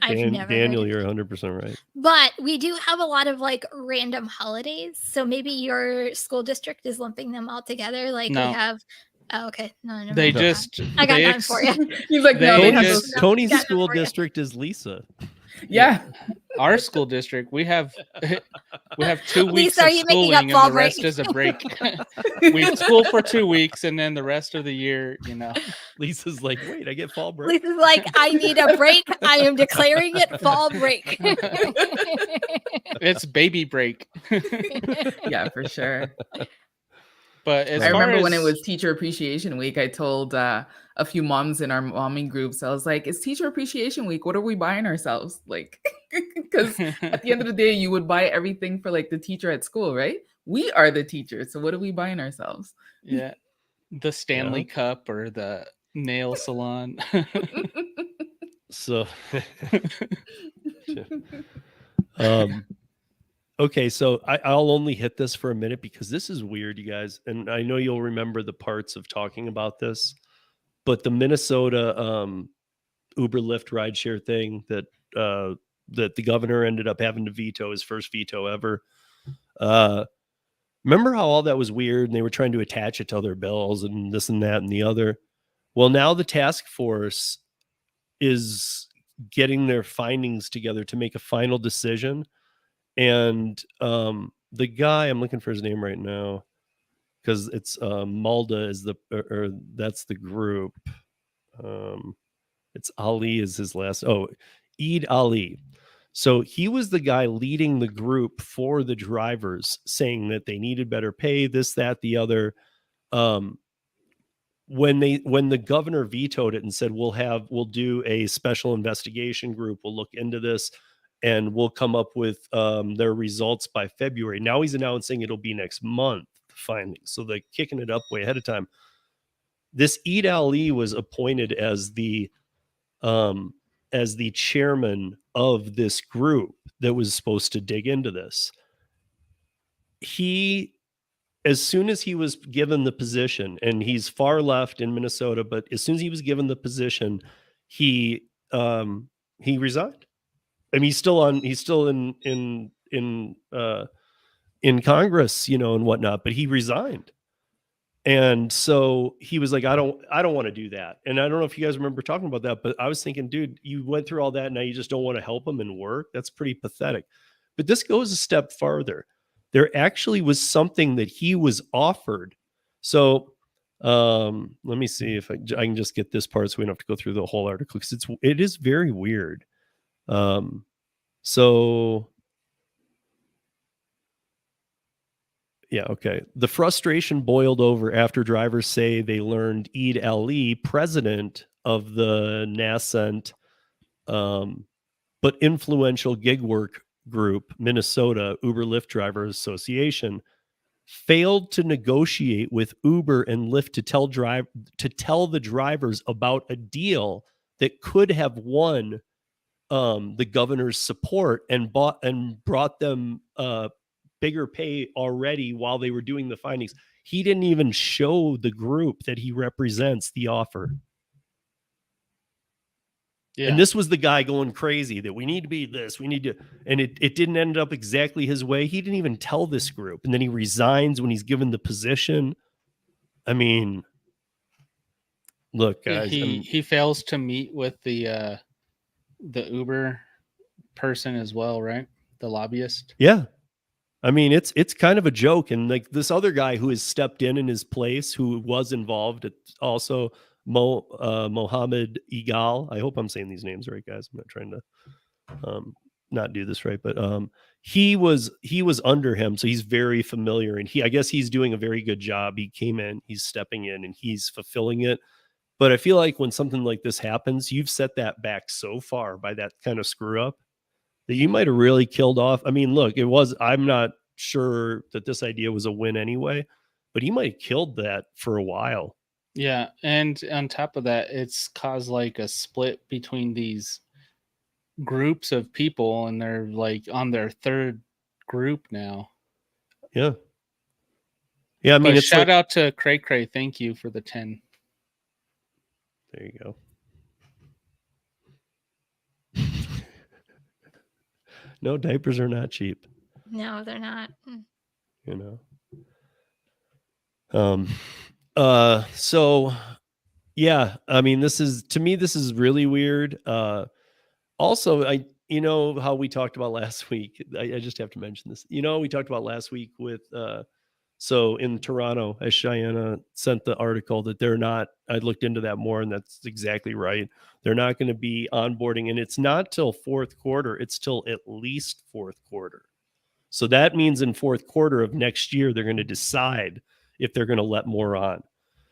Daniel, heard of you're it. 100% right. But we do have a lot of like random holidays. So maybe your school district is lumping them all together. Like No. we have. Oh, okay. No, never They mind. just I got they none for you. He's like, They no, they have just- those- Tony's Got none school for you. district is Lisa. yeah. Our school district, we have 2 weeks Lisa, are of you making up schooling and fall the rest break? is a break. We school for 2 weeks and then the rest of the year, Lisa's like, wait, I get fall break. Lisa's like, I need a break. I am declaring it fall break. it's baby break. Yeah, for sure. But as I far remember when it as- was Teacher Appreciation Week, I told a few moms in our momming groups, I was like, it's Teacher Appreciation Week. What are we buying ourselves? Like, because at the end of the day, you would buy everything for like the teacher at school, right? We are the teachers. So what are we buying ourselves? yeah, the Stanley Cup or the nail salon. So, okay, so I'll only hit this for a minute because this is weird, you guys, and I know you'll remember the parts of talking about this, but the Minnesota Uber Lyft rideshare thing that the governor ended up having to veto, his first veto ever. Remember how all that was weird and they were trying to attach it to other bills and this and that and the other? Well, now the task force is getting their findings together to make a final decision. And the guy, I'm looking for his name right now because it's Malda is or that's the group. It's Ali is his last. Oh, Eid Ali. So he was the guy leading the group for the drivers, saying that they needed better pay, this, that, the other. When the governor vetoed it and said we'll do a special investigation group, we'll look into this, and we'll come up with their results by February. Now he's announcing it'll be next month, the findings. So they're kicking it up way ahead of time. This Eid Ali was appointed as the chairman of this group that was supposed to dig into this. As soon as he was given the position, and he's far left in Minnesota, but as soon as he was given the position, he resigned. I mean, he's still in Congress, and whatnot, but he resigned. And so he was like, I don't want to do that. And I don't know if you guys remember talking about that, but I was thinking, dude, you went through all that. Now you just don't want to help him and work. That's pretty pathetic. But this goes a step farther. There actually was something that he was offered. So let me see if I can just get this part so we don't have to go through the whole article, because it is very weird. So Yeah, okay. The frustration boiled over after drivers say they learned Eid Ali, president of the nascent but influential gig work group, Minnesota Uber Lyft Drivers Association, failed to negotiate with Uber and Lyft to tell the drivers about a deal that could have won the governor's support and brought them bigger pay already while they were doing the findings. He didn't even show the group that he represents the offer. Yeah. And this was the guy going crazy that we need to be this, we need to, and it didn't end up exactly his way. He didn't even tell this group. And then he resigns when he's given the position. I mean, look, guys, he fails to meet with the Uber person as well, right? The lobbyist. yeah. I mean, it's kind of a joke. And like this other guy who has stepped in his place, who was involved, it's also Mohammed Igal. I hope I'm saying these names right, guys. I'm not trying to not do this right, but he was under him, so he's very familiar, and I guess he's doing a very good job. He came in, he's stepping in, and he's fulfilling it. But I feel like when something like this happens, you've set that back so far by that kind of screw up that you might have really killed off. I mean, look, I'm not sure that this idea was a win anyway, but he might have killed that for a while. Yeah, and on top of that, it's caused like a split between these groups of people, and they're like on their third group now. Yeah. Yeah, I mean, But it's shout out to Cray Cray. Thank you for the 10. There you go. No, diapers are not cheap. No, they're not. You know. So yeah, I mean, this is really weird. Also, you know how we talked about last week. I just have to mention this. You know, we talked about last week with so in Toronto, as Cheyenne sent the article that they're not, I looked into that more, and that's exactly right. They're not going to be onboarding, and it's not till fourth quarter. It's till at least fourth quarter. So that means in fourth quarter of next year, they're going to decide if they're going to let more on.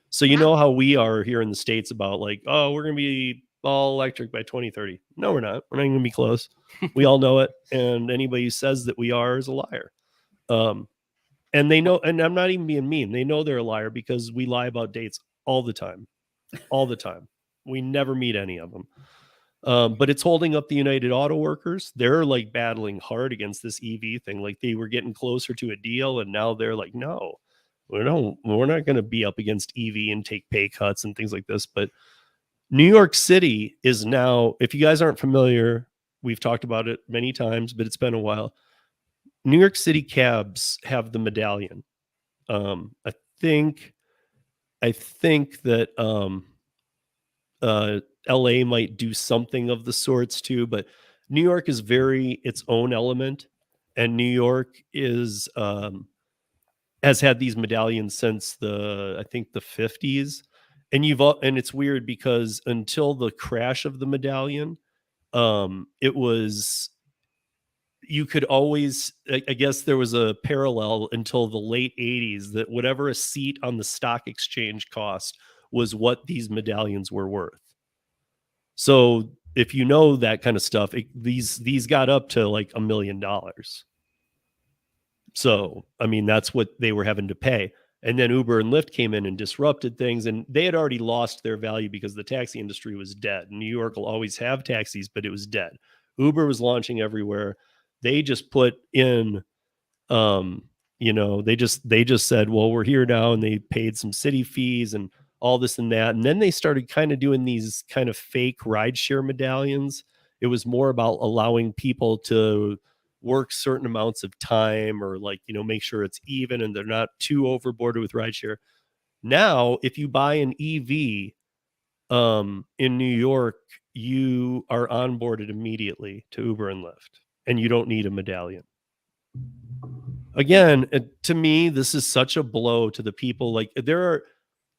So you know how we are here in the States about like, oh, we're going to be all electric by 2030. No, we're not. We're not going to be close. We all know it. And anybody who says that we are is a liar. And they know, and I'm not even being mean. They know they're a liar because we lie about dates all the time. All the time. We never meet any of them. But it's holding up the United Auto Workers. They're like battling hard against this EV thing. Like they were getting closer to a deal, and now they're like, no, we're not going to be up against EV and take pay cuts and things like this. But New York City is now, if you guys aren't familiar, we've talked about it many times, but it's been a while. New York City cabs have the medallion. I think that LA might do something of the sorts too, but New York is very its own element, and New York is has had these medallions since I think the 50s. And it's weird because until the crash of the medallion, it was, you could always, I guess there was a parallel until the late 80s that whatever a seat on the stock exchange cost was what these medallions were worth. So if you know that kind of stuff, these got up to like $1 million. So, I mean, that's what they were having to pay. And then Uber and Lyft came in and disrupted things, and they had already lost their value because the taxi industry was dead. New York will always have taxis, but it was dead. Uber was launching everywhere. They just put in, they just said, well, we're here now, and they paid some city fees and all this and that. And then they started kind of doing these kind of fake rideshare medallions. It was more about allowing people to work certain amounts of time, or like, make sure it's even and they're not too overboarded with rideshare. Now, if you buy an EV in New York, you are onboarded immediately to Uber and Lyft, and you don't need a medallion. Again, to me, this is such a blow to the people. Like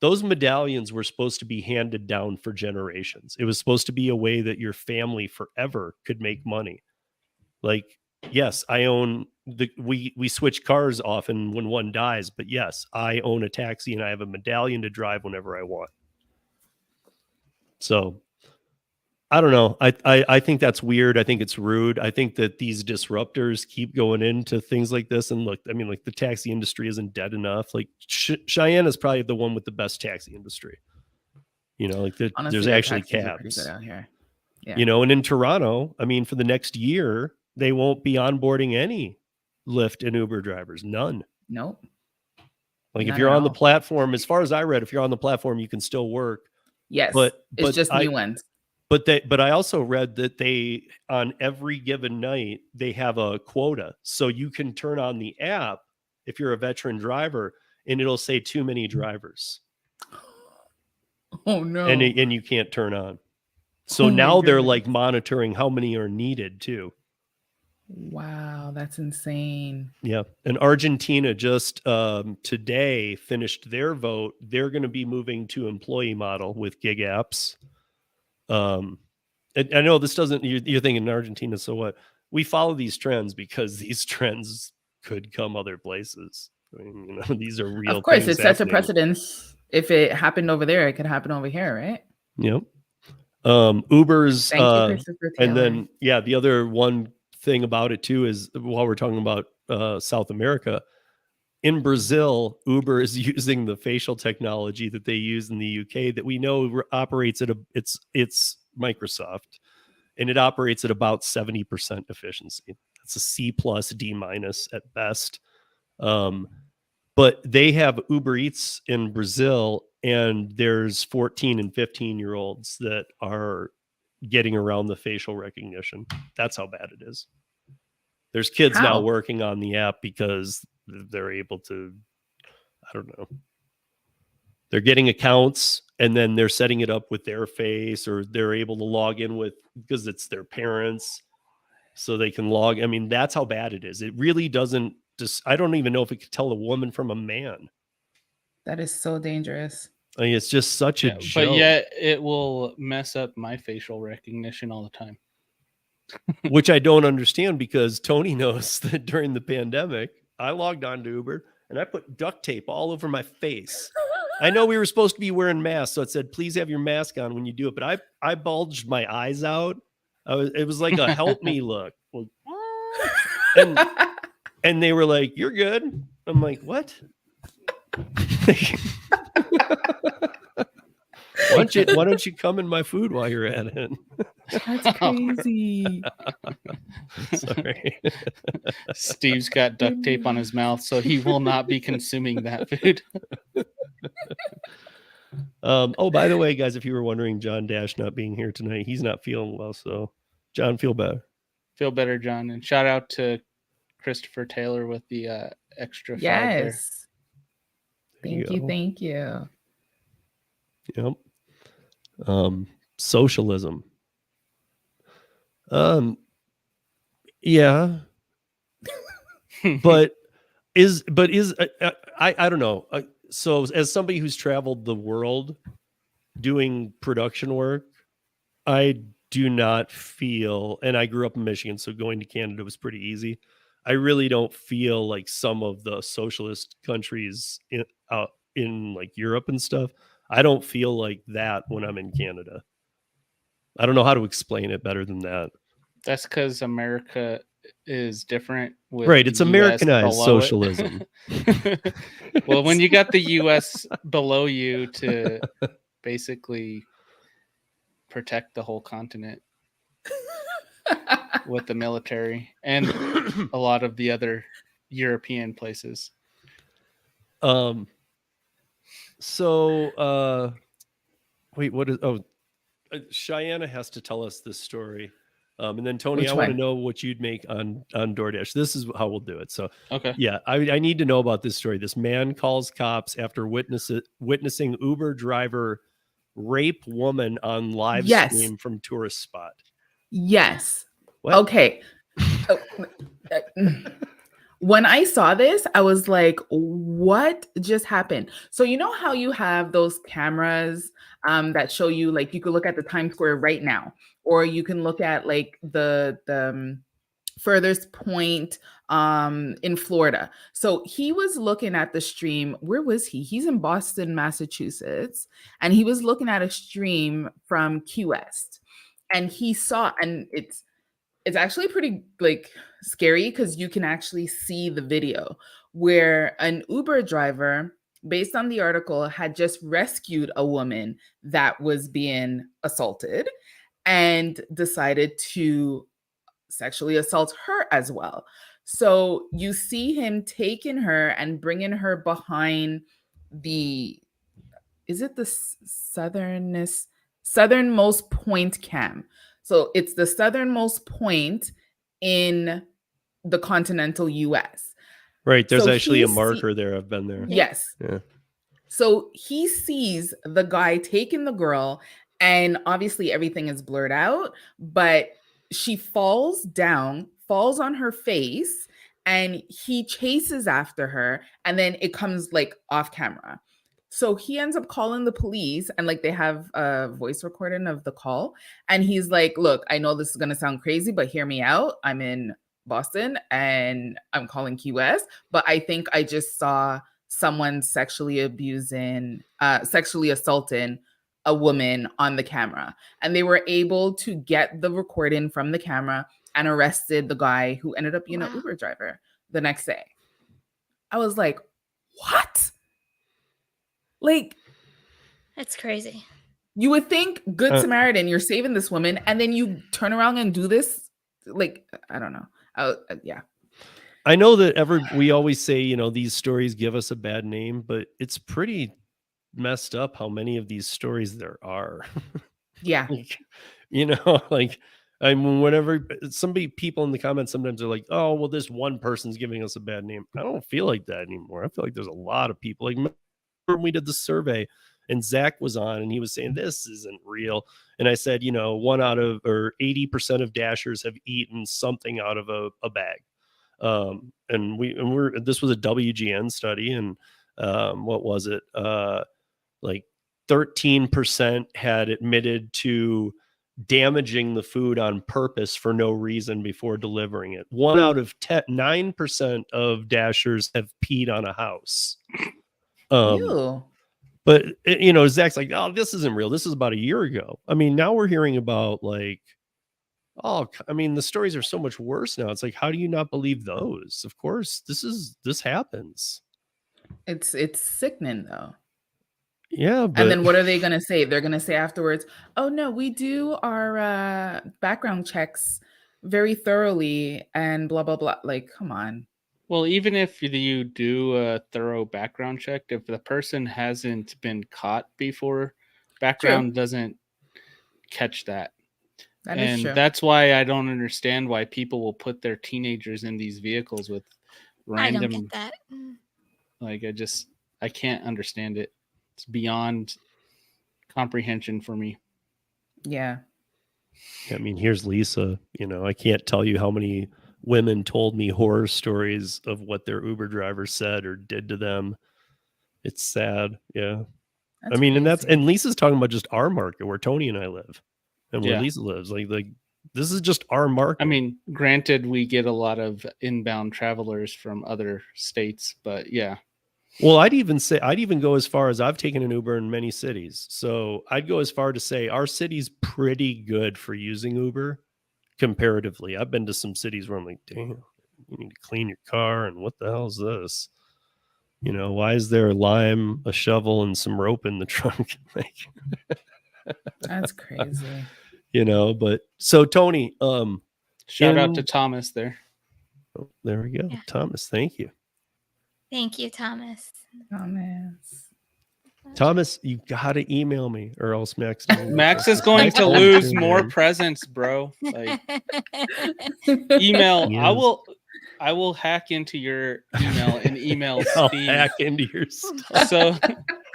those medallions were supposed to be handed down for generations. It was supposed to be a way that your family forever could make money. Like yes, I own we switch cars often when one dies, but yes, I own a taxi and I have a medallion to drive whenever I want. So I don't know. I think that's weird. I think it's rude. I think that these disruptors keep going into things like this. And look, I mean, like the taxi industry isn't dead enough. Like Cheyenne is probably the one with the best taxi industry. You know, like Honestly, there's the actually taxis are pretty cabs. good out here. Yeah. You know, and in Toronto, I mean, for the next year, they won't be onboarding any Lyft and Uber drivers. None. Nope. Like if None you're at on the all. platform, as far as I read, if you're on the platform, you can still work. Yes. But It's just new ones. But I also read that they, on every given night, they have a quota. So you can turn on the app if you're a veteran driver and it'll say too many drivers. Oh no. And you can't turn on. So Oh my now they're goodness. like monitoring how many are needed too. Wow, that's insane. Yeah. And Argentina just today finished their vote. They're going to be moving to employee model with gig apps. I know this doesn't, you're thinking Argentina, so what? We follow these trends because these trends could come other places. I mean, you know, these are real. Of course, things it sets a happening. precedence. If it happened over there, it could happen over here, right? Yep. Uber's, Thank you, Christopher Taylor. and then, yeah, the other one thing about it too is while we're talking about South America, in Brazil, Uber is using the facial technology that they use in the UK that we know operates at it's Microsoft, and it operates at about 70% efficiency. That's a C plus D minus at best. But they have Uber Eats in Brazil, and there's 14 and 15-year-olds that are getting around the facial recognition. That's how bad it is. There's kids now working on the app because they're able to, I don't know. They're getting accounts and then they're setting it up with their face, or they're able to log in with, because it's their parents, so they can log. I mean, that's how bad it is. It really doesn't just, I don't even know if it could tell a woman from a man. That is so dangerous. I mean, it's just such a joke. But yet it will mess up my facial recognition all the time. Which I don't understand, because Tony knows that during the pandemic, I logged on to Uber and I put duct tape all over my face. I know we were supposed to be wearing masks, so it said, please have your mask on when you do it. But I bulged my eyes out. It was like a help me look. And they were like, you're good. I'm like, what? Why don't you come in my food while you're at it? That's crazy. Sorry. Steve's got duct tape on his mouth, so he will not be consuming that food. Oh, by the way, guys, if you were wondering, John Dash not being here tonight, he's not feeling well. So, John, feel better. Feel better, John. And shout out to Christopher Taylor with the extra $5 there. Yes. Thank you. Yep. Socialism. Yeah. but I don't know. So as somebody who's traveled the world doing production work, I do not feel, and I grew up in Michigan, so going to Canada was pretty easy. I really don't feel like some of the socialist countries in like Europe and stuff. I don't feel like that when I'm in Canada. I don't know how to explain it better than that. That's because America is different. With right. It's Americanized socialism. Well, when you got the U.S. below you to basically protect the whole continent with the military and a lot of the other European places. So, wait, what is? Oh, Cheyenne has to tell us this story, and then Tony, I want to know what you'd make on DoorDash. This is how we'll do it. So, okay, yeah, I need to know about this story. This man calls cops after witnessing Uber driver rape woman on live stream from tourist spot. Yes. What? Okay. When I saw this, I was like, what just happened? So you know how you have those cameras that show you, like, you could look at the Times Square right now, or you can look at like the furthest point in Florida. So he was looking at the stream. Where was he? He's in Boston, Massachusetts, and he was looking at a stream from Key West, and he saw, and it's actually pretty like scary because you can actually see the video where an Uber driver, based on the article, had just rescued a woman that was being assaulted and decided to sexually assault her as well. So you see him taking her and bringing her behind the, is it the southernmost point cam? So it's the southernmost point in the continental US. Right. There's So actually a he marker there. I've been there. Yes. Yeah. So he sees the guy taking the girl, and obviously everything is blurred out, but she falls down, falls on her face, and he chases after her, and then it comes like off camera. So he ends up calling the police, and like they have a voice recording of the call, and he's like, look, I know this is going to sound crazy, but hear me out. I'm in Boston and I'm calling Key West, but I think I just saw someone sexually assaulting a woman on the camera. And they were able to get the recording from the camera and arrested the guy who ended up being an Uber driver the next day. I was like, what? Like, That's crazy. you would think Good Samaritan, you're saving this woman, and then you turn around and do this? Like, I don't know. Yeah. I know that we always say, you know, these stories give us a bad name, but it's pretty messed up how many of these stories there are. Yeah. Like, you know, like, I mean, whenever people in the comments sometimes are like, oh, well, this one person's giving us a bad name. I don't feel like that anymore. I feel like there's a lot of people. Like, when we did the survey and Zach was on and he was saying this isn't real, and I said, you know, 80% of Dashers have eaten something out of a bag. This was a WGN study, and what was it? Like 13% had admitted to damaging the food on purpose for no reason before delivering it. 1 out of 9% of Dashers have peed on a house. Ew. But you know, Zach's like, oh, this isn't real. This is about a year ago. I mean, now we're hearing about like, oh, I mean, the stories are so much worse now. It's like, how do you not believe those? Of course, this happens. It's sickening though. Yeah, but... and then what are they going to say? They're going to say afterwards, oh no, we do our background checks very thoroughly and blah blah blah. Like, come on. Well, even if you do a thorough background check, if the person hasn't been caught before, background doesn't catch that. That is true. That's why I don't understand why people will put their teenagers in these vehicles with random. I don't get that. Like, I can't understand it. It's beyond comprehension for me. Yeah. I mean, here's Lisa. You know, I can't tell you how many women told me horror stories of what their Uber driver said or did to them. It's sad. Yeah. That's I mean, crazy. and Lisa's talking about just our market where Tony and I live and where Yeah. Lisa lives. Like this is just our market. I mean, granted, we get a lot of inbound travelers from other states, but yeah. Well, I'd even go as far as I've taken an Uber in many cities. So I'd go as far to say our city's pretty good for using Uber comparatively. I've been to some cities where I'm like, damn, you need to clean your car. And what the hell is this? You know, why is there a lime, a shovel, and some rope in the trunk? Like, That's crazy. You know, but so Tony, shout out to Thomas there. Oh, there we go. Yeah. Thomas, thank you. Thank you, Thomas. Thomas, you gotta email me or else Max is going to lose more presents, bro. Like, email. Yes. I will hack into your email and email I'll Steve hack into your stuff.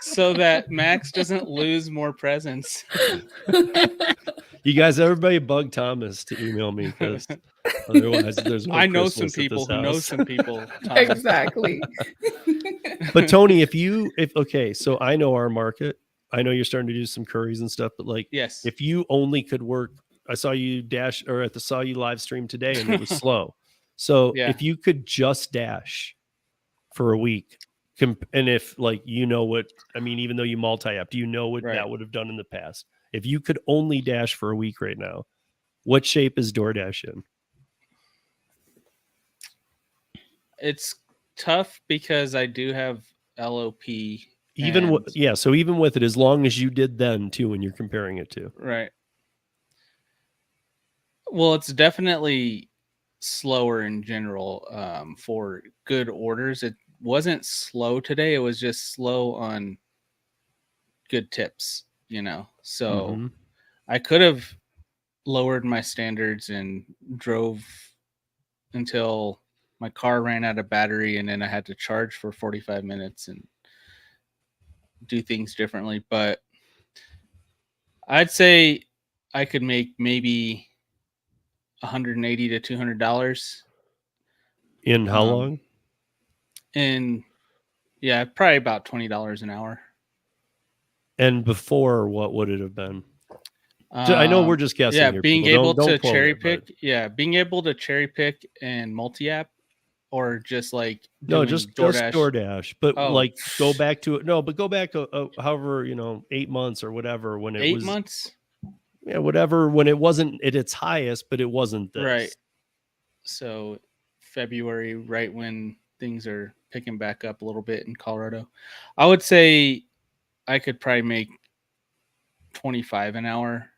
so that Max doesn't lose more presents. You guys, everybody bug Thomas to email me because otherwise there's no I know Christmas some people at this who know house. some people. Thomas. Exactly. But Tony, okay, so I know our market. I know you're starting to do some curries and stuff, but like, Yes. if you only could work I saw you dash, or saw you live stream today, and it was slow. So Yeah. if you could just dash for a week, and if like what I mean, even though you multi-app, do you know what Right. that would have done in the past? If you could only dash for a week right now, what shape is DoorDash in? It's tough because I do have LOP. Even so even with it, as long as you did then too, when you're comparing it to. Right. Well, it's definitely slower in general for good orders. It wasn't slow today. It was just slow on good tips, So Mhm. I could have lowered my standards and drove until my car ran out of battery, and then I had to charge for 45 minutes and do things differently. But I'd say I could make maybe $180 to $200 In how long? And yeah, probably about $20 an hour. And before, what would it have been? I know we're just guessing. Yeah, here, being people. able Don't to quote cherry it, but- pick. Yeah, being able to cherry pick and multi-app, or just like No, doing just DoorDash. DoorDash. But Oh. go back to it. No, but go back however 8 months or whatever when it 8 was. months. Yeah, whatever when it wasn't at its highest, but it wasn't this. Right. So February, right when things are picking back up a little bit in Colorado, I would say I could probably make 25 an hour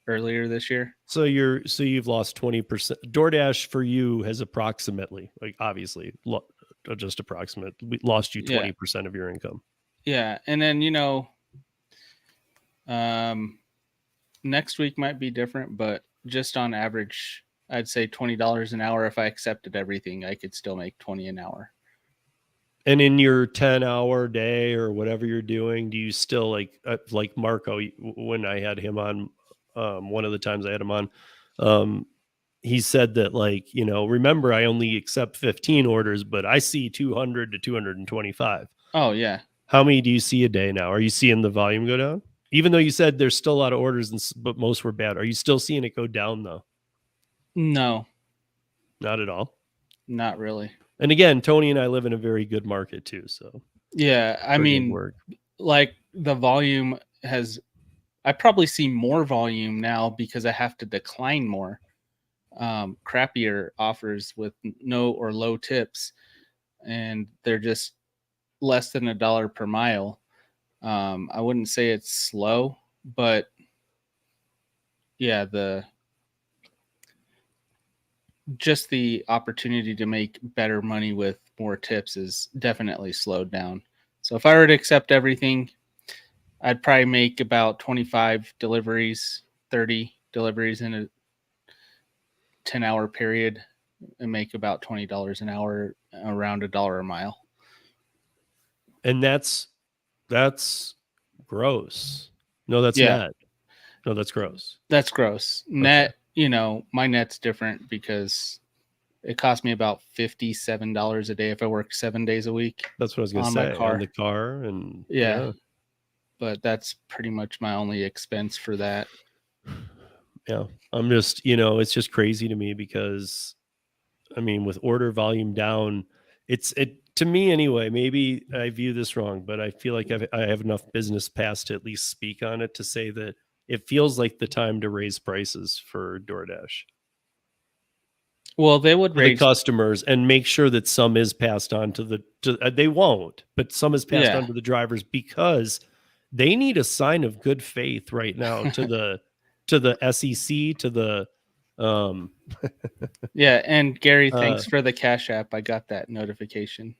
earlier this year. So you've lost 20%. DoorDash for you has approximately, obviously, just approximate, lost you 20% of your income. Yeah, and then next week might be different, but just on average, I'd say $20 an hour. If I accepted everything, I could still make 20 an hour. And in your 10-hour day or whatever you're doing, do you still like Marco, when I had him on, one of the times I had him on, he said that remember, I only accept 15 orders, but I see 200 to 225. Oh yeah. How many do you see a day now? Are you seeing the volume go down? Even though you said there's still a lot of orders, but most were bad. Are you still seeing it go down though? No, not at all. Not really. And again, Tony and I live in a very good market too. So yeah, I mean, like the volume I probably see more volume now because I have to decline more crappier offers with no or low tips, and they're just less than $1 per mile. I wouldn't say it's slow, but yeah, just the opportunity to make better money with more tips is definitely slowed down. So if I were to accept everything, I'd probably make about 25 deliveries, 30 deliveries in a 10-hour period and make about $20 an hour, around $1 a mile. And that's gross. No, that's net. No, that's gross. That's gross. Net, my net's different because it cost me about $57 a day if I work 7 days a week. That's what I was going to say. On the car and yeah. But that's pretty much my only expense for that. Yeah. I'm just, it's just crazy to me because I mean, with order volume down, to me anyway, maybe I view this wrong, but I feel like I have enough business past to at least speak on it to say that it feels like the time to raise prices for DoorDash. Well, they would raise the customers and make sure that some is passed on to they won't, but some is passed on to the drivers because they need a sign of good faith right now to the SEC, to the yeah. And Gary, thanks for the Cash App. I got that notification.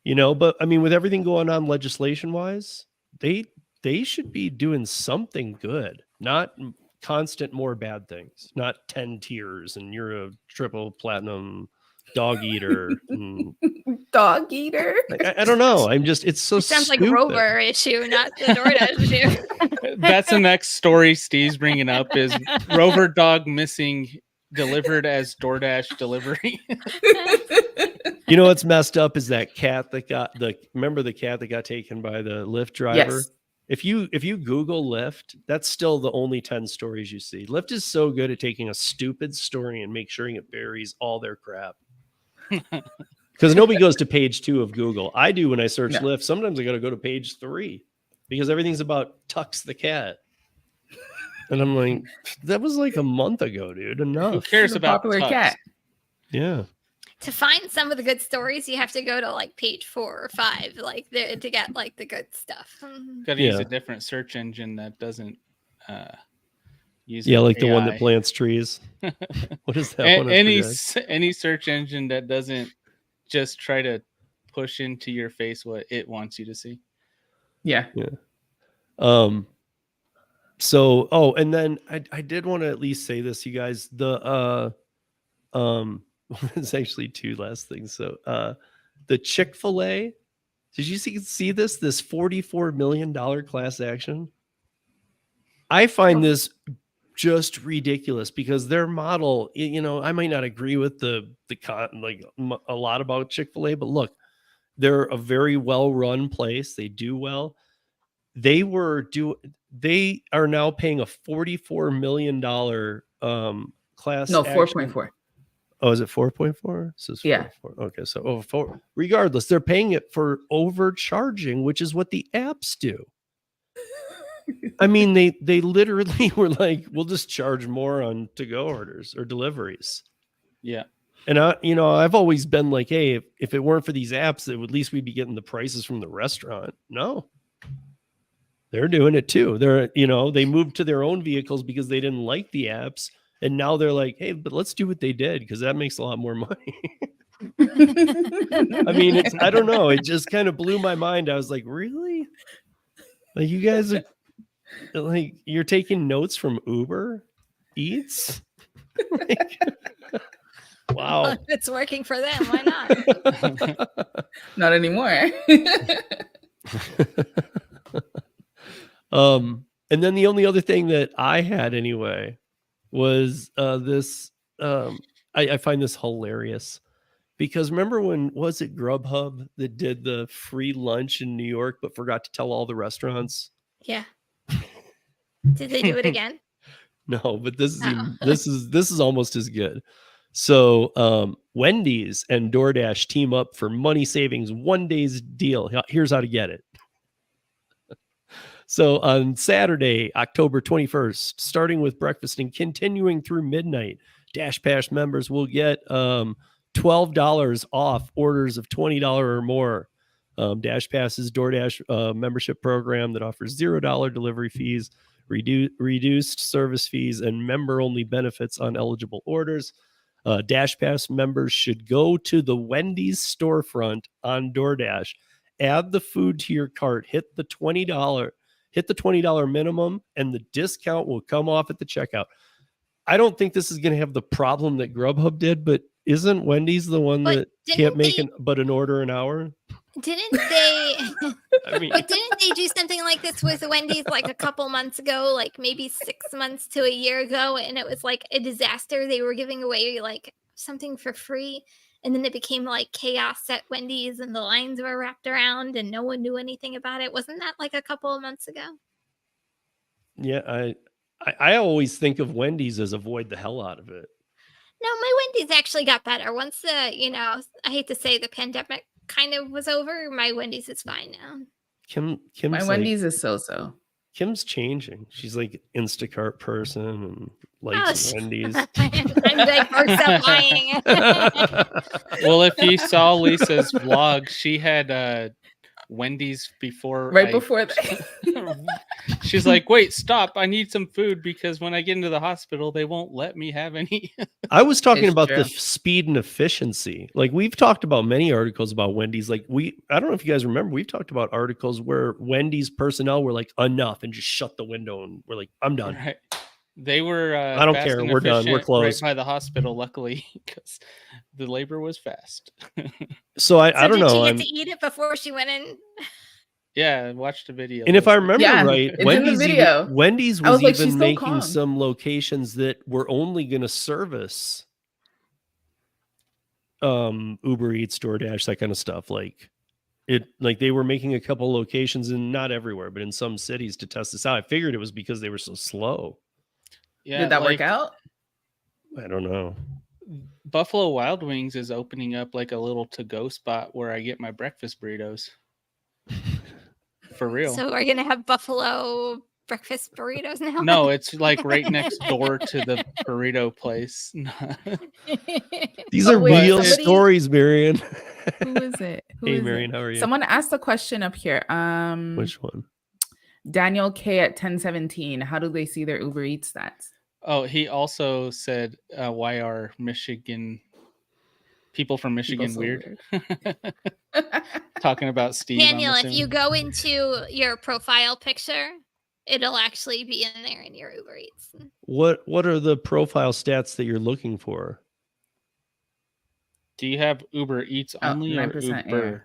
But I mean, with everything going on legislation wise, they should be doing something good, not constant more bad things, not 10 tiers and you're a triple platinum dog eater. Dog eater? I don't know. It sounds stupid. like Rover issue, not the DoorDash issue. That's the next story Steve's bringing up is Rover dog missing, delivered as DoorDash delivery. What's messed up is that cat that remember the cat that got taken by the Lyft driver? Yes. If you Google Lyft, that's still the only 10 stories you see. Lyft is so good at taking a stupid story and make sure it buries all their crap. Because nobody goes to page 2 of Google. I do when I search No. Lyft. Sometimes I got to go to page 3 because everything's about Tux the cat. And I'm like, that was like a month ago, dude. Who Enough. cares She's a about popular Tux? cat. Yeah. To find some of the good stories, you have to go to like page 4 or 5, like to get like the good stuff. Got to use Yeah. a different search engine that doesn't use. Yeah, like the one that AI. plants trees. What is that one? I forgot. Any search engine that doesn't just try to push into your face what it wants you to see. Yeah. So and then I did want to at least say this, you guys. The it's actually 2 last things. So the Chick-fil-A, did you see this $44 million class action? I find this just ridiculous because their model, I might not agree with a lot about Chick-fil-A, but look, they're a very well-run place. They do well. They are now paying a $44 million class. No, action. 4.4. Oh, is it 4.4? So it's Yeah. 4.4. Okay, so regardless, they're paying it for overcharging, which is what the apps do. I mean, they literally were like, we'll just charge more on to-go orders or deliveries. Yeah. And I've always been like, hey, if it weren't for these apps, at least we'd be getting the prices from the restaurant. No. They're doing it too. They moved to their own vehicles because they didn't like the apps. And now they're like, hey, but let's do what they did because that makes a lot more money. I mean, I don't know. It just kind of blew my mind. I was like, really? Like, you guys are like, you're taking notes from Uber Eats? Like, wow. Well, if it's working for them, why not? Not anymore. And then the only other thing that I had anyway was this. I find this hilarious because remember when was it Grubhub that did the free lunch in New York but forgot to tell all the restaurants? Yeah. Did they do it again? No, but this is almost as good. So Wendy's and DoorDash team up for money savings 1 day's deal. Here's how to get it. So on Saturday, October 21st, starting with breakfast and continuing through midnight, Dash Pass members will get $12 off orders of $20 or more. Dash Pass's DoorDash membership program that offers $0 delivery fees, reduced service fees, and member-only benefits on eligible orders. Dash Pass members should go to the Wendy's storefront on DoorDash, add the food to your cart, hit the $20 minimum, and the discount will come off at the checkout. I don't think this is going to have the problem that Grubhub did, but isn't Wendy's the one that can't make an order an hour? Didn't they? I mean, But didn't they do something like this with Wendy's like a couple months ago, like maybe 6 months to a year ago, and it was like a disaster. They were giving away like something for free, and then it became like chaos at Wendy's, and the lines were wrapped around, and no one knew anything about it. Wasn't that like a couple of months ago? yeah, I always think of Wendy's as avoid the hell out of it. No, my Wendy's actually got better once the I hate to say the pandemic kind of was over. My Wendy's is fine now. Kim's My like, Wendy's is so. Kim's changing. She's like Instacart person and likes Wendy's. I'm diversifying. Well, if you saw Lisa's vlog, she had Wendy's before. Before that. She's like, wait, stop. I need some food because when I get into the hospital, they won't let me have any. I was talking It's about true. the speed and efficiency. Like we've talked about many articles about Wendy's. Like I don't know if you guys remember, we've talked about articles where Wendy's personnel were like enough and just shut the window and we're like, I'm done. Right. They were. I don't fast care. and We're done. We're efficient closed. Right by the hospital, luckily, because the labor was fast. So I don't know. Did she get to eat it before she went in? Yeah, watch the video. And if I remember right, it's in the video. Wendy's I was was like, even she's so making calm. some locations that were only going to service Uber Eats, DoorDash, that kind of stuff. Like like they were making a couple locations and not everywhere, but in some cities to test this out. I figured it was because they were so slow. Yeah, Did that like, work out? I don't know. Buffalo Wild Wings is opening up like a little to-go spot where I get my breakfast burritos. For real. So we're gonna have buffalo breakfast burritos now. No, it's like right next door to the burrito place. These Oh, are wait, real somebody- stories, Marion. Who is it? Who Hey, is it? Marion, how are you? Someone asked a question up here. Which one? Daniel K at 1017. How do they see their Uber Eats stats? Oh, he also said, why are people from Michigan so weird? Talking about Steve. Daniel, I'm if you assuming. go into your profile picture, it'll actually be in there in your Uber Eats. What are the profile stats that you're looking for? Do you have Uber Eats only or 9% Uber? air.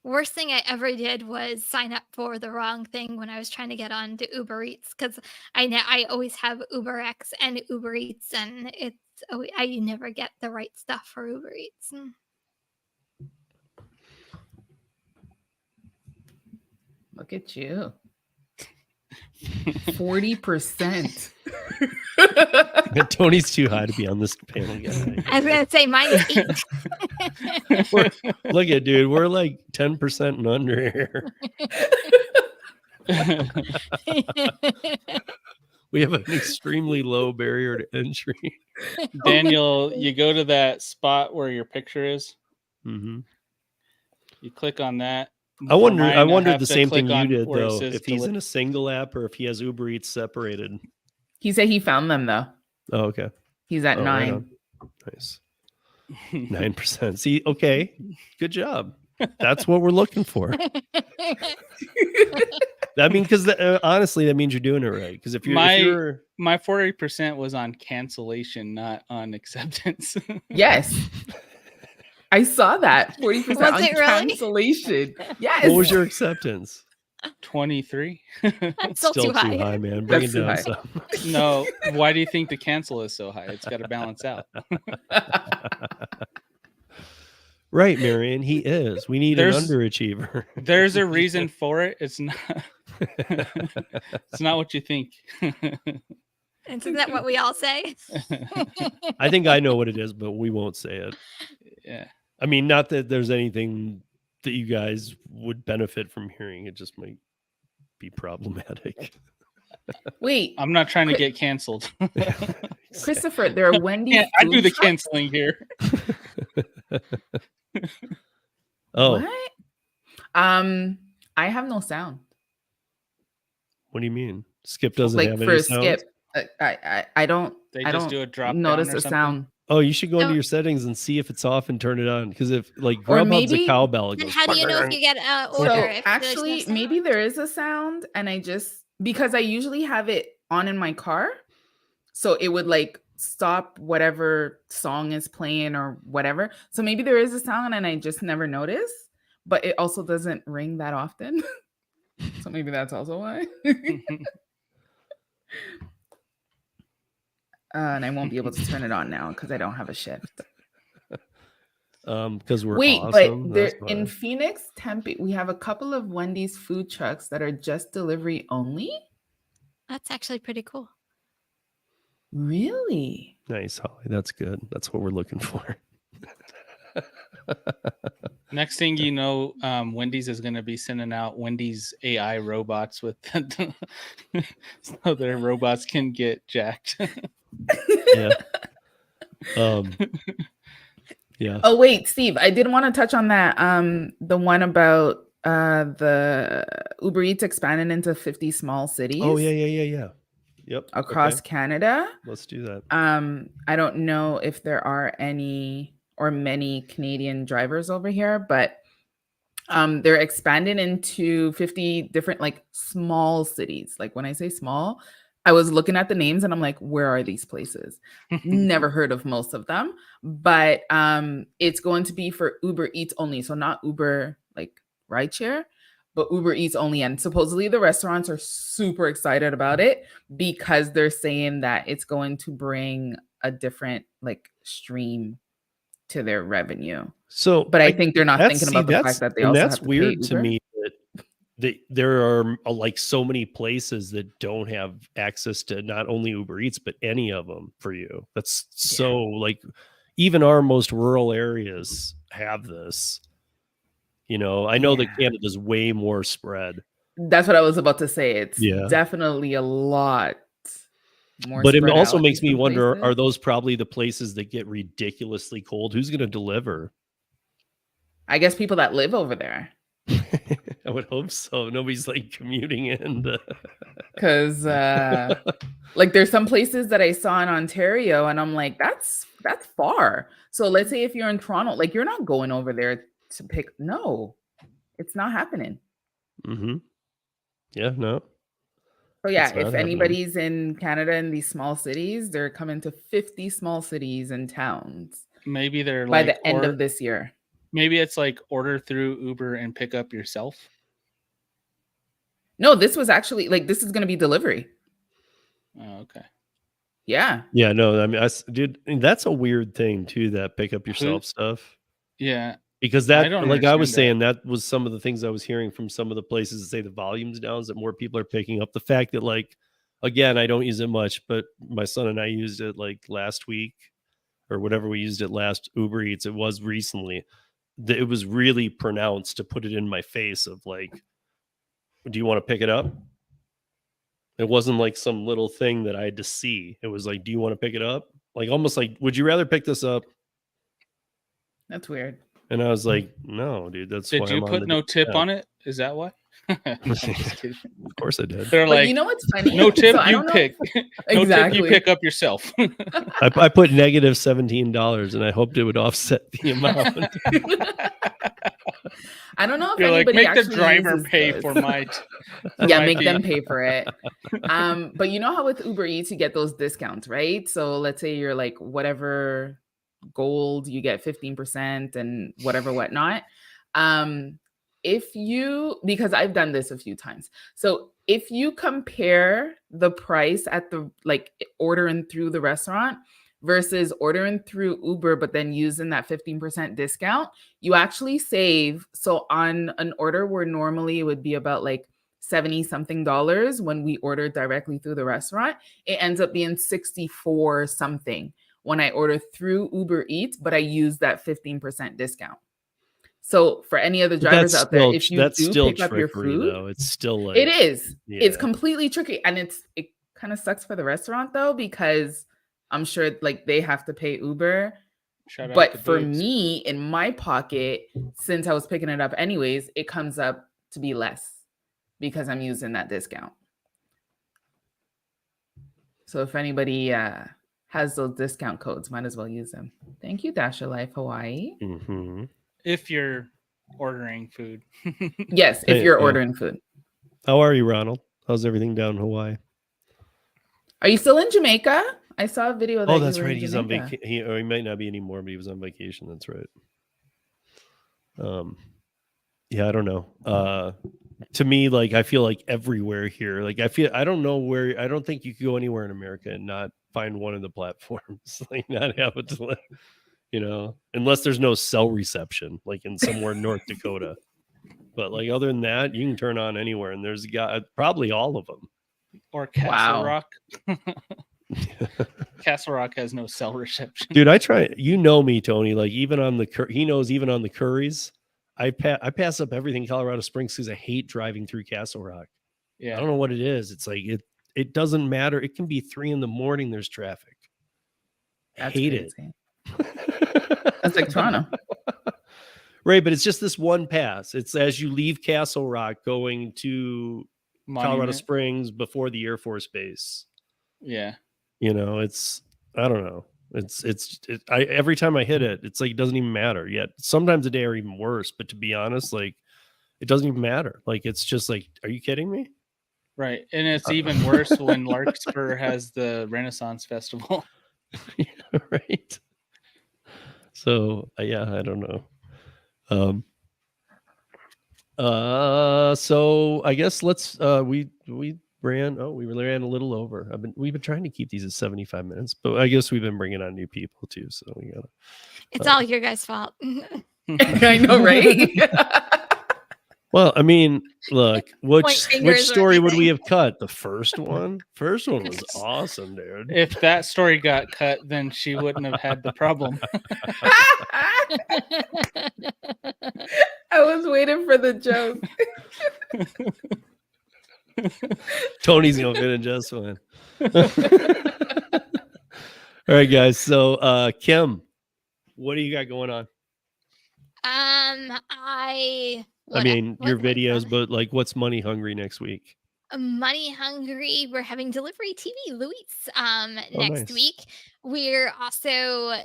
Worst thing I ever did was sign up for the wrong thing when I was trying to get on to Uber Eats, because I always have Uber X and Uber Eats, and I never get the right stuff for Uber Eats. Look at you. 40%. Tony's too high to be on this panel, guys. I was gonna say mine is 8. Look at dude, we're like 10% and under here. We have an extremely low barrier to entry. Daniel, you go to that spot where your picture is. Mm-hmm. You click on that. I For wondered mine, the have to same thing click you on did where it though. says If he's deli- in a single app or if he has Uber Eats separated. He said he found them though. Oh, okay. He's at Oh, 9. right on. Nice. 9%. See, okay. Good job. That's what we're looking for. I mean, because honestly, that means you're doing it right. Because if you're My 40% was on cancellation, not on acceptance. Yes. I saw that. 40% Was on it really? cancellation. Yes. what was your acceptance? 23. That's still too high. man. Bring That's it too down high. some. No, why do you think the cancel is so high? It's got to balance out. Right, Marion. He is. We need There's- an underachiever. There's a reason for it. It's not. It's not what you think. Isn't that what we all say? I think I know what it is, but we won't say it. Yeah. I mean, not that there's anything that you guys would benefit from hearing. It just might be problematic. Wait, I'm not trying to get canceled. Christopher, there are Wendy's. Yeah, I do food the trucks? canceling here. Oh, What? I have no sound. what do you mean? Skip doesn't Like have for any a sounds? skip. I don't. They I just don't do a drop down notice or a something? sound. Oh, you should go into No. your settings and see if it's off and turn it on. Because if like Or Grubhub's a maybe- cowbell, it Then goes. how do you know if you get an So order? if there's no actually, maybe sound? there is a sound, and I just because I usually have it on in my car, so it would like stop whatever song is playing or whatever. So maybe there is a sound, and I just never notice. But it also doesn't ring that often, so maybe that's also why. And I won't be able to turn it on now because I don't have a shift. Because we're Wait, awesome. but there, that's in why. Phoenix, Tempe, we have a couple of Wendy's food trucks that are just delivery only. That's actually pretty cool. Really? Nice, Holly. That's good. That's what we're looking for. Next thing you know, Wendy's is going to be sending out Wendy's AI robots with so their robots can get jacked. Yeah. Yeah. Oh wait, Steve, I did want to touch on that. The one about the Uber Eats expanding into 50 small cities. Oh yeah. Yep. Across Okay. Canada. Let's do that. I don't know if there are any or many Canadian drivers over here, but they're expanding into 50 different like small cities. Like when I say small, I was looking at the names and I'm like, where are these places? Never heard of most of them, but it's going to be for Uber Eats only. So not Uber like Rideshare, but Uber Eats only. And supposedly the restaurants are super excited about it because they're saying that it's going to bring a different like stream to their revenue. So, But I think they're not that's thinking about the fact that they also that's have to weird pay to Uber. me that there are like so many places that don't have access to not only Uber Eats but any of them for you. That's so like even our most rural areas have this. You know, I know that Canada's way more spread. That's what I was about to say. It's Yeah. definitely a lot more. But it spread also out makes in me some wonder, places. are those probably the places that get ridiculously cold? Who's going to deliver? I guess people that live over there. I would hope so. Nobody's like commuting in. Because like there's some places that I saw in Ontario and I'm like, that's far. So let's say if you're in Toronto, like you're not going over there to pick. No, it's not happening. Mm-hmm. Yeah, no. So yeah, It's not if happening. anybody's in Canada in these small cities, they're coming to 50 small cities and towns Maybe they're by like the end of this year. Maybe it's like order through Uber and pick up yourself. No, this was actually like this is going to be delivery. Oh, okay. Yeah. Yeah, no, I mean, dude, that's a weird thing too, that pick up yourself stuff. Yeah. Because that, don't like I was understand saying, that was some of the things I was hearing from some of the places that say the volume's down, is that more people are picking up. The fact that, like, again, I don't use it much, but my son and I used it like last week or whatever we used it last Uber Eats. It was recently. It was really pronounced to put it in my face of like, do you want to pick it up? It wasn't like some little thing that I had to see. It was like, do you want to pick it up? Like almost like, would you rather pick this up? That's weird. And I was like, no, dude, that's Did why you I'm on put the no tip app. on it? Is that why? I'm just kidding. Of course I did. They're But like, you know what's funny? no tip, So I you don't know- pick. No tip, you pick up yourself. I put negative $17 and I hoped it would offset the amount. I don't know if You're like, anybody make the actually driver uses pay this. for my. Yeah, my make fee." them pay for it. But you know how with Uber Eats you get those discounts, right? So let's say you're like whatever gold, you get 15% and whatever whatnot. If you, because I've done this a few times, so if you compare the price at the like ordering through the restaurant versus ordering through Uber, but then using that 15% discount, you actually save. So on an order where normally it would be about like 70 something dollars, when we order directly through the restaurant, it ends up being 64 something when I order through Uber Eats, but I use that 15% discount. So for any other drivers out there, if you do pick up your food, though. It's still like, it is. yeah. It's completely tricky. And it kind of sucks for the restaurant though, because I'm sure like they have to pay Uber. Shout out But to for Boots. me, in my pocket, since I was picking it up anyways, it comes up to be less because I'm using that discount. So if anybody has those discount codes, might as well use them. Thank you, Dasha Life Hawaii. Mm-hmm. If you're ordering food. Yes, if you're ordering food. How are you, Ronald? How's everything down in Hawaii? Are you still in Jamaica? I saw a video that that's you were right. in He's on Jamaica. vacation. He might not be anymore, but he was on vacation. That's right. Yeah, I don't know. To me, like I feel like everywhere here, like I don't know where. I don't think you could go anywhere in America and not find one of the platforms, like not have it to, you know, unless there's no cell reception, like in somewhere in North Dakota. But like other than that, you can turn on anywhere, and there's probably all of them. Or Castle Wow. Rock. Castle Rock has no cell reception. Dude, I try. You know me, Tony. Like even on he knows even on the Curries, I pass up everything Colorado Springs because I hate driving through Castle Rock. Yeah. I don't know what it is. It's like it doesn't matter. It can be 3 a.m. There's traffic. That's Hate crazy. it. That's like Toronto. Right, but it's just this one pass. It's as you leave Castle Rock going to Colorado Monument. Springs before the Air Force Base. Yeah. You know, I don't know. Every time I hit it, it's like it doesn't even matter yet. Sometimes the day are even worse, but to be honest, like it doesn't even matter. Like it's just like, are you kidding me? Right. And it's even worse when Larkspur has the Renaissance Festival. Yeah, right. So yeah, I don't know. So I guess let's we ran. Oh, we ran a little over. We've been trying to keep these at 75 minutes, but I guess we've been bringing on new people too. So we gotta. It's all your guys' fault. I know, right? Well, I mean, look, Point which fingers or story would we anything. have cut? The first one? First one was awesome, dude. If that story got cut, then she wouldn't have had the problem. I was waiting for the joke. Tony's gonna fit in just fine. All right, guys. So Kim, what do you got going on? What mean, what- your what- videos, but like what's Money Hungry next week? Money Hungry. We're having Delivery TV Luis next nice. week. We're also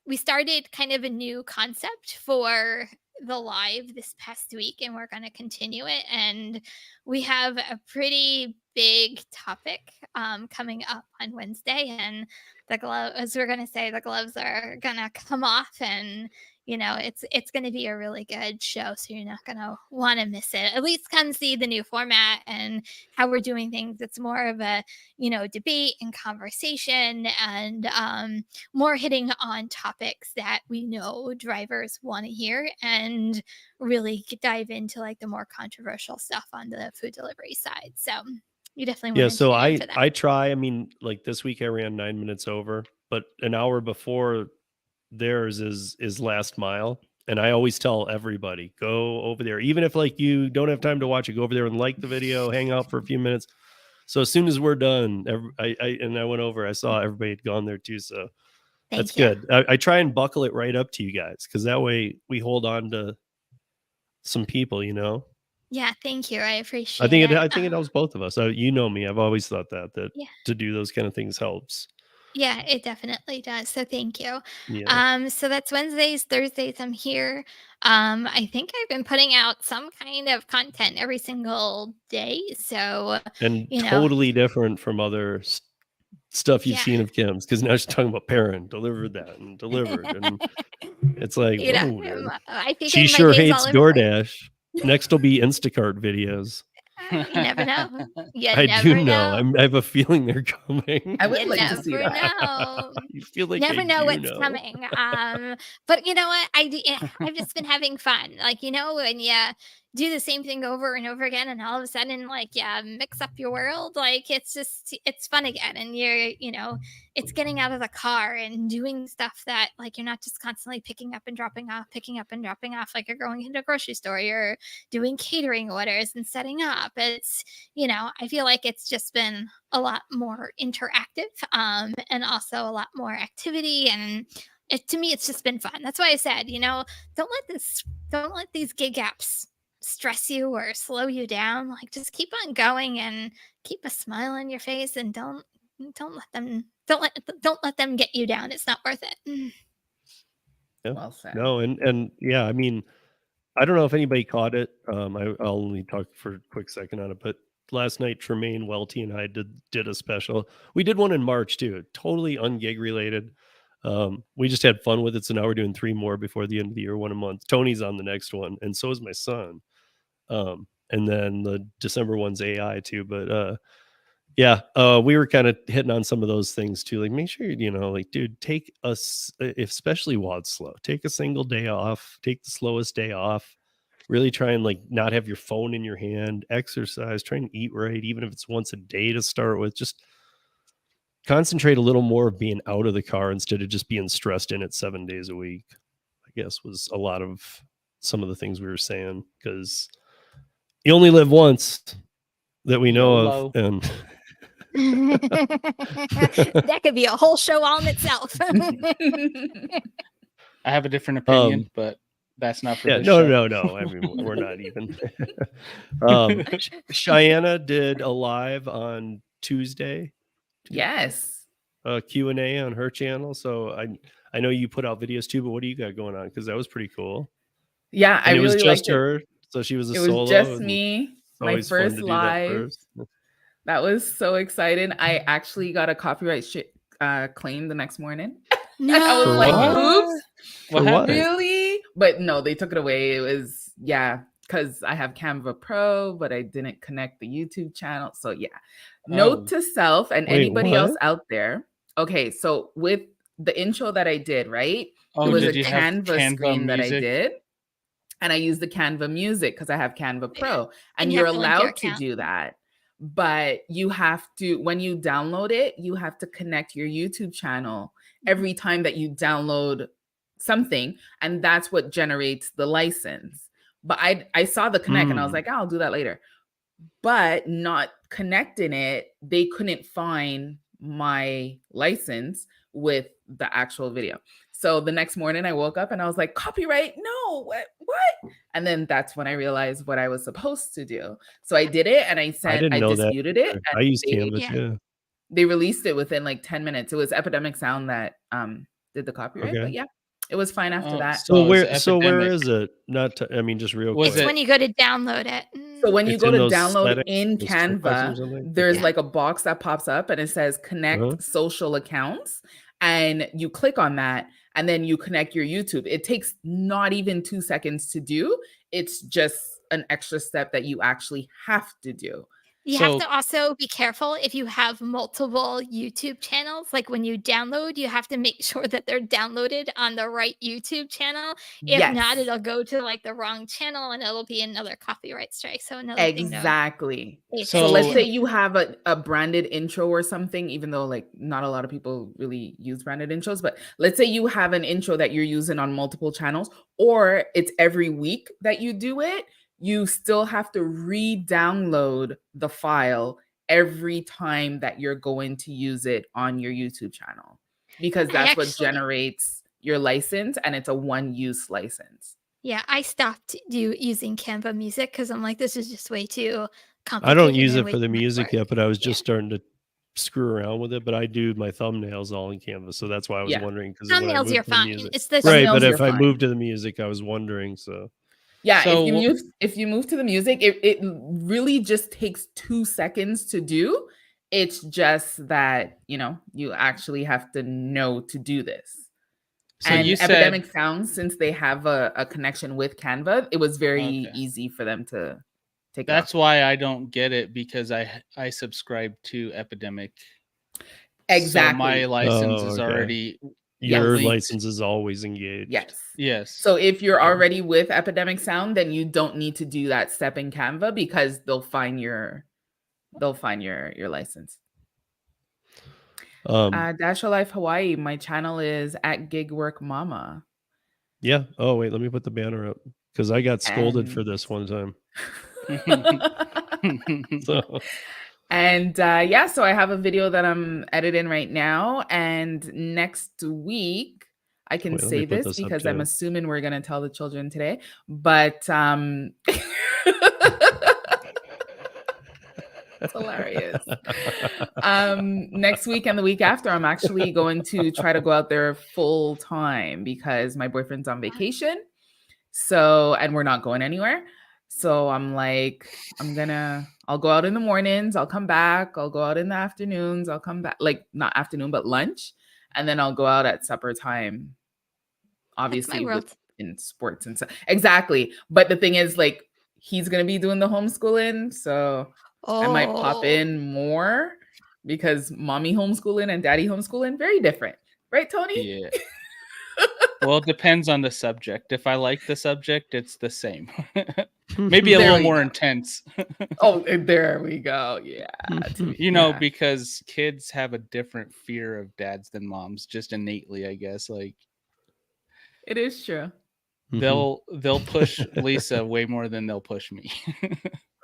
we started kind of a new concept for the live this past week, and we're going to continue it. And we have a pretty big topic coming up on Wednesday, and the glove, as we're going to say, the gloves are going to come off, and it's going to be a really good show, so you're not going to want to miss it. At least come see the new format and how we're doing things. It's more of a debate and conversation, and more hitting on topics that we know drivers want to hear, and really dive into like the more controversial stuff on the food delivery side. So you definitely want to So tune in for that. I try. I mean, like this week I ran 9 minutes over, but an hour before theirs is last mile, and I always tell everybody, go over there, even if like you don't have time to watch it, go over there and like the video, hang out for a few minutes. So as soon as we're done, I went over, I saw everybody had gone there too, so that's Thank you. good. I try and buckle it right up to you guys, because that way we hold on to some people. Yeah, thank you. I appreciate I think it. I think it helps both of us. You know me, I've always thought that Yeah. to do those kind of things helps. Yeah, it definitely does. So thank you. Yeah. So that's Wednesdays, Thursdays, I'm here. I think I've been putting out some kind of content every single day. So And you know, totally different from other stuff you've Yeah. seen of Kim's, because now she's talking about parent delivered that and delivered, and it's like, you know, whoa, dude. I think She my sure days hates all over the place. DoorDash. Next will be Instacart videos. You never know. You I never do know. I have a feeling they're coming. I would You like to see never that. know. You feel like Never I know do what's know. coming. But you know what? I've just been having fun. Like, when you do the same thing over and over again, and all of a sudden, like, mix up your world. Like, it's fun again. And it's getting out of the car and doing stuff that, like, you're not just constantly picking up and dropping off, like you're going into a grocery store. You're doing catering orders and setting up. It's, I feel like it's just been a lot more interactive, and also a lot more activity, and to me it's just been fun. That's why I said, don't let these gig apps stress you or slow you down. Like, just keep on going and keep a smile on your face, and don't let them get you down. It's not worth it. Yeah. Well said. No, and yeah, I mean, I don't know if anybody caught it. I'll only talk for a quick second on it, but last night Tremaine Welty and I did a special. We did one in March too, totally ungig related. We just had fun with it, so now we're doing 3 more before the end of the year, 1 a month. Tony's on the next one, and so is my son. And then the December one's AI too, but yeah, we were kind of hitting on some of those things too. Like, make sure, like, dude, take us, especially while it's slow, take a single day off, take the slowest day off, really try and like not have your phone in your hand, exercise, try and eat right, even if it's once a day to start with. Just concentrate a little more of being out of the car instead of just being stressed in it 7 days a week, I guess, was a lot of some of the things we were saying, because you only live once that we know YOLO. of. And That could be a whole show all in itself. I have a different opinion, but that's not for this no. show. I mean, we're not even. Cheyenne did a live on Tuesday, Yes. Q&A on her channel. So I know you put out videos too, but what do you got going on? Because that was pretty cool. Yeah, And I it was really just liked it. her, so she was a It solo. was just and me. it's My always fun first to do that live. first. That was so exciting. I actually got a copyright claim the next morning. No. I was like, what? oops. What For what? happened? Really? But no, they took it away. It was, yeah. because I have Canva Pro, but I didn't connect the YouTube channel. So yeah, note to self and Wait, anybody else what? out there. Okay, so with the intro that I did, right? Oh, it was did a you have Canva Canva screen that I music? did. And I use the Canva music because I have Canva Pro. And And you you're have to link your allowed to account. do that. But you have to, when you download it, you have to connect your YouTube channel every time that you download something. And that's what generates the license. But I saw the connect and I was like, I'll do that later. But not connecting it, they couldn't find my license with the actual video. So the next morning I woke up and I was like, copyright? No, what? And then that's when I realized what I was supposed to do. So I did it and I didn't know that disputed it. either. And I use they, Canva Yeah. too. they released it within like 10 minutes. It was Epidemic Sound that did the copyright. Okay. But yeah, it was fine after that. So Oh, it's where Epidemic. is it? Not to, I mean, just real Was It's quick. it- when you go to download it. So when you It's go in to those download settings, in those toolboxes or Canva, something? there's Yeah. like a box that pops up and it says connect Uh-huh. social accounts. And you click on that and then you connect your YouTube. It takes not even 2 seconds to do. It's just an extra step that you actually have to do. You have So- to also be careful if you have multiple YouTube channels. Like when you download, you have to make sure that they're downloaded on the right YouTube channel. If not, it'll go to like the wrong channel and it'll be another copyright strike. So another thing to Exactly. pay So let's attention say you have a branded intro or something, even though like not a lot of people really use branded intros, but let's say you have an intro that you're using on multiple channels, or it's every week that you do it, you still have to re-download the file every time that you're going to use it on your YouTube channel, because that's what generates your license, and it's a one-use license. Yeah, I stopped using Canva Music because I'm like, this is just way too complicated. I don't use and it way for the too much music work. yet, but I was just starting to screw around with it. But I do my thumbnails all in Canva, so that's why I was Yeah. wondering. Because Thumbnails, you're fine. It's the right, thumbnails but you're if I fine. moved to the music, I was wondering. So yeah, So if you move to the music, it really just takes 2 seconds to do. It's just that, you actually have to know to do this. So and you Epidemic said Sound, since they have a connection with Canva, it was very Okay. easy for them to take that's off. why I don't get it, because I subscribe to Epidemic. Exactly. So my license is okay. already Your linked. license is always engaged. Yes. Yes. So if you're Okay. already with Epidemic Sound, then you don't need to do that step in Canva, because they'll find your license. Dash Your Life Hawaii, my channel is at Gig Work Mama. Yeah. Oh wait, let me put the banner up because I got scolded for And- this one time. Mm-hmm. So And so I have a video that I'm editing right now. And next week, I can Wait, let me say put this this up because I'm too. assuming we're going to tell the children today. But it's hilarious. Next week and the week after, I'm actually going to try to go out there full time because my boyfriend's on vacation. So, and we're not going anywhere. So I'm like, I'll go out in the mornings, I'll come back, I'll go out in the afternoons, I'll come back, like not afternoon, but lunch. And then I'll go out at supper time, obviously in sports and stuff. Exactly. But the thing is, like, he's going to be doing the homeschooling. So I might pop in more because mommy homeschooling and daddy homeschooling, very different. Right, Tony? Yeah. Well, it depends on the subject. If I like the subject, it's the same. Maybe a There little we more go. intense. Oh, there we go. Yeah. Yeah. Because kids have a different fear of dads than moms, just innately, I guess. Like, it is true. they'll push Lisa way more than they'll push me.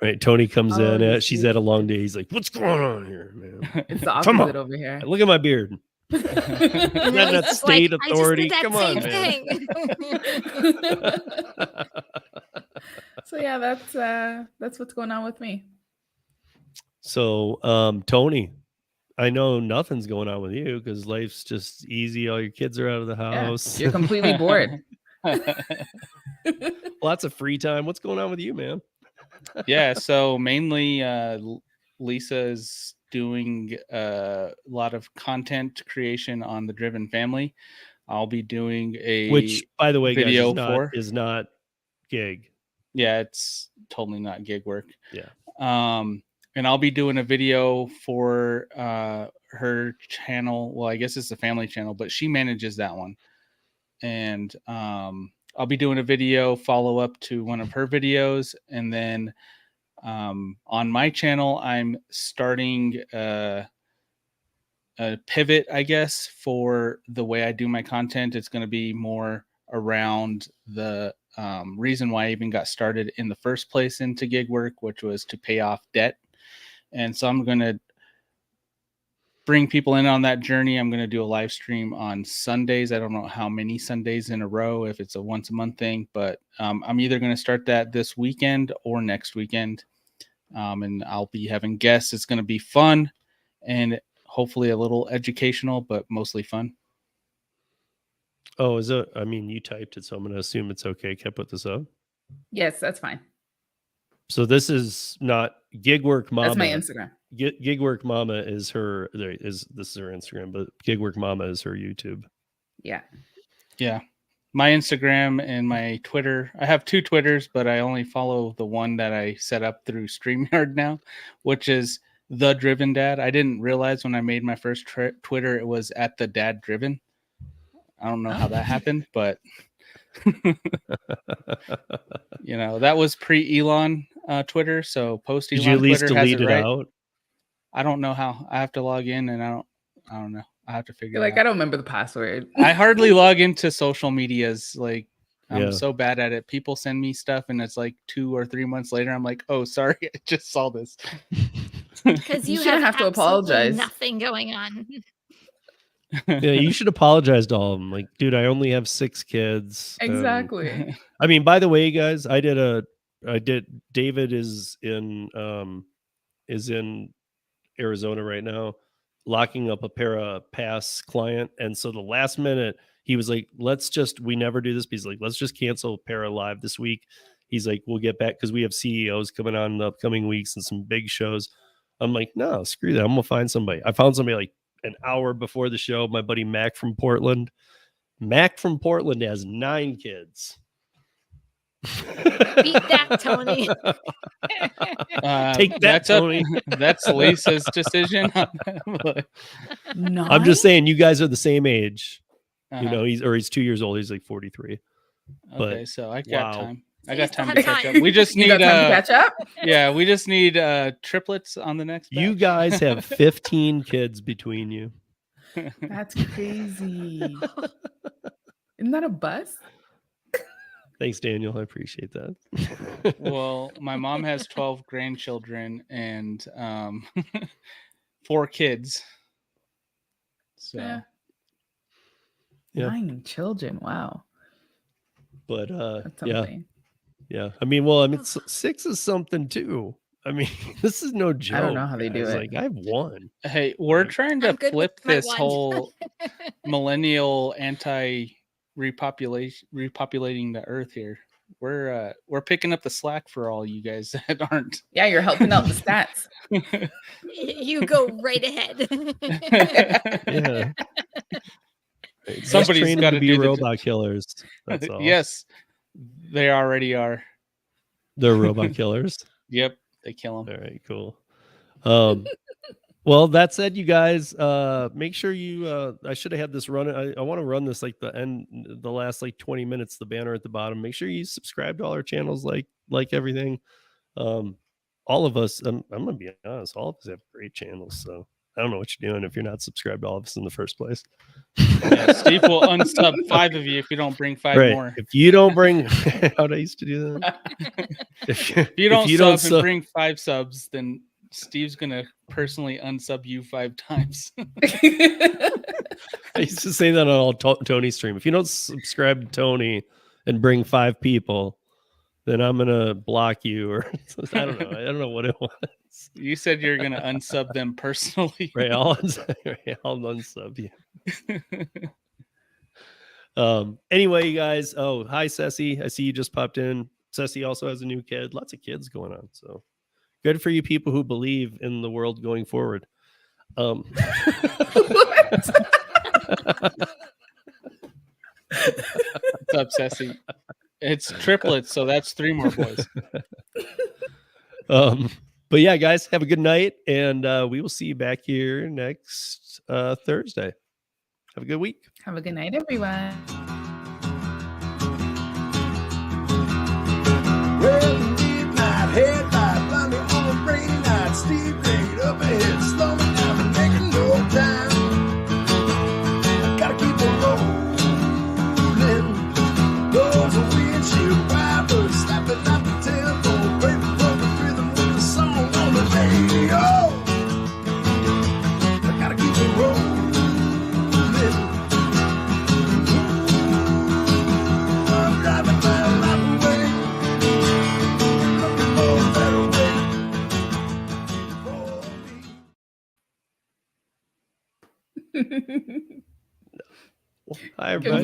Right, Tony comes Oh, in. you She's see. had a long day. He's like, "What's going on here, man? It's the Come opposite on. over here. Look at my beard. And Isn't then that he's just state like, authority? I just did that Come on, same man." thing. So yeah, that's what's going on with me. So, Tony, I know nothing's going on with you because life's just easy. All your kids are out of the Yeah, house. you're completely bored. Lots of free time. What's going on with you, man? Yeah, so mainly Lisa is doing a lot of content creation on the Driven Family. I'll be doing a Which, by the way, video guys, is not gig. Yeah, it's totally not gig work. Yeah. And I'll be doing a video for her channel. Well, I guess it's a family channel, but she manages that one. And I'll be doing a video follow up to one of her videos. And then on my channel, I'm starting a pivot, I guess, for the way I do my content. It's going to be more around the reason why I even got started in the first place into gig work, which was to pay off debt. And so I'm going to bring people in on that journey. I'm going to do a live stream on Sundays. I don't know how many Sundays in a row, if it's a once a month thing, but I'm either going to start that this weekend or next weekend. And I'll be having guests. It's going to be fun and hopefully a little educational, but mostly fun. Oh, is it? I mean, you typed it, so I'm going to assume it's okay. Can I put this up? Yes, that's fine. So this is not Gig Work Mama. That's my Instagram. Gig Work Mama is her. This is her Instagram, but Gig Work Mama is her YouTube. Yeah. Yeah. My Instagram and my Twitter. I have 2 Twitters, but I only follow the one that I set up through StreamYard now, which is The Driven Dad. I didn't realize when I made my first Twitter, it was at the Dad Driven. I don't know how that happened, but you know, that was pre-Elon Twitter. So post Elon Did you at least Twitter has delete it right. out? I don't know how. I have to log in, and I don't know. I have to figure You're it like, out. I don't remember the password. I hardly log into social medias. Like, I'm Yeah. so bad at it. People send me stuff, and it's like 2 or 3 months later. I'm like, oh, sorry, I just saw this. Because You you shouldn't have to absolutely apologize. nothing going on. Yeah, you should apologize to all of them. Like, dude, I only have 6 kids. Exactly. I mean, by the way, guys, David is in Arizona right now, locking up a Parapass client. And so the last minute he was like, we never do this. He's like, let's just cancel Para Live this week. He's like, we'll get back because we have CEOs coming on in the upcoming weeks and some big shows. I'm like, no, screw that. I'm gonna find somebody. I found somebody like an hour before the show, my buddy Mac from Portland. Mac from Portland has 9 kids. Beat that, Tony. Take that, Tony. That's Lisa's decision. No. I'm just saying, you guys are the same age. Uh-huh. You know, he's 2 years old. He's like 43. Okay, but- so I got wow. time. So I you got still time have to catch time. up. We just You need got time to catch up? yeah, we just need triplets on the next You batch. guys have 15 kids between you. That's crazy. Isn't that a bus? Thanks, Daniel. I appreciate that. Well, my mom has 12 grandchildren and 4 kids. So Yeah. Yeah. 9 children. Wow. But That's yeah, something. yeah. I mean, 6 is something too. I mean, this is no joke. I don't know how they do guys. it. Like, I have 1. hey, we're trying to I'm good flip with my this one. whole millennial repopulating the earth here. We're picking up the slack for all you guys that aren't. Yeah, you're helping out the stats. You go right ahead. Yeah. Just Somebody's train them gotta to be do the- robot killers. That's all. Yes, they already are. They're robot killers. Yep, they kill them. All right, cool. Well, that said, you guys, make sure you I should have had this run. I want to run this like the last like 20 minutes, the banner at the bottom. Make sure you subscribe to all our channels, like everything. All of us, I'm gonna be honest, all of us have great channels. So I don't know what you're doing if you're not subscribed to all of us in the first place. Yeah, Steve will unsub 5 of you if you don't bring 5 Right. more. If you don't bring how'd I used to do that? If you don't sub and bring 5 subs, then Steve's gonna personally unsub you 5 times. I used to say that on all Tony stream. If you don't subscribe to Tony and bring 5 people, then I'm gonna block you, or I don't know. I don't know what it was. You said you're gonna unsub them personally. Right, I'll unsub you. Anyway, you guys. Oh, hi, Ceci. I see you just popped in. Ceci also has a new kid. Lots of kids going on. So good for you people who believe in the world going forward. What's up, Ceci? It's triplets, so that's 3 more boys. But yeah, guys, have a good night, and we will see you back here next Thursday. Have a good week. Have a good night, everyone. Well, midnight headlight, blindly on a rainy night, steep grade up ahead, slow me down, but making no time. I gotta keep on rolling. Those are windshield wipers slapping out the tempo, breaking from the rhythm with the song on the radio. I gotta keep on rolling. Ooh, I'm driving my life away. Looking for a better way for me. Hi, everybody.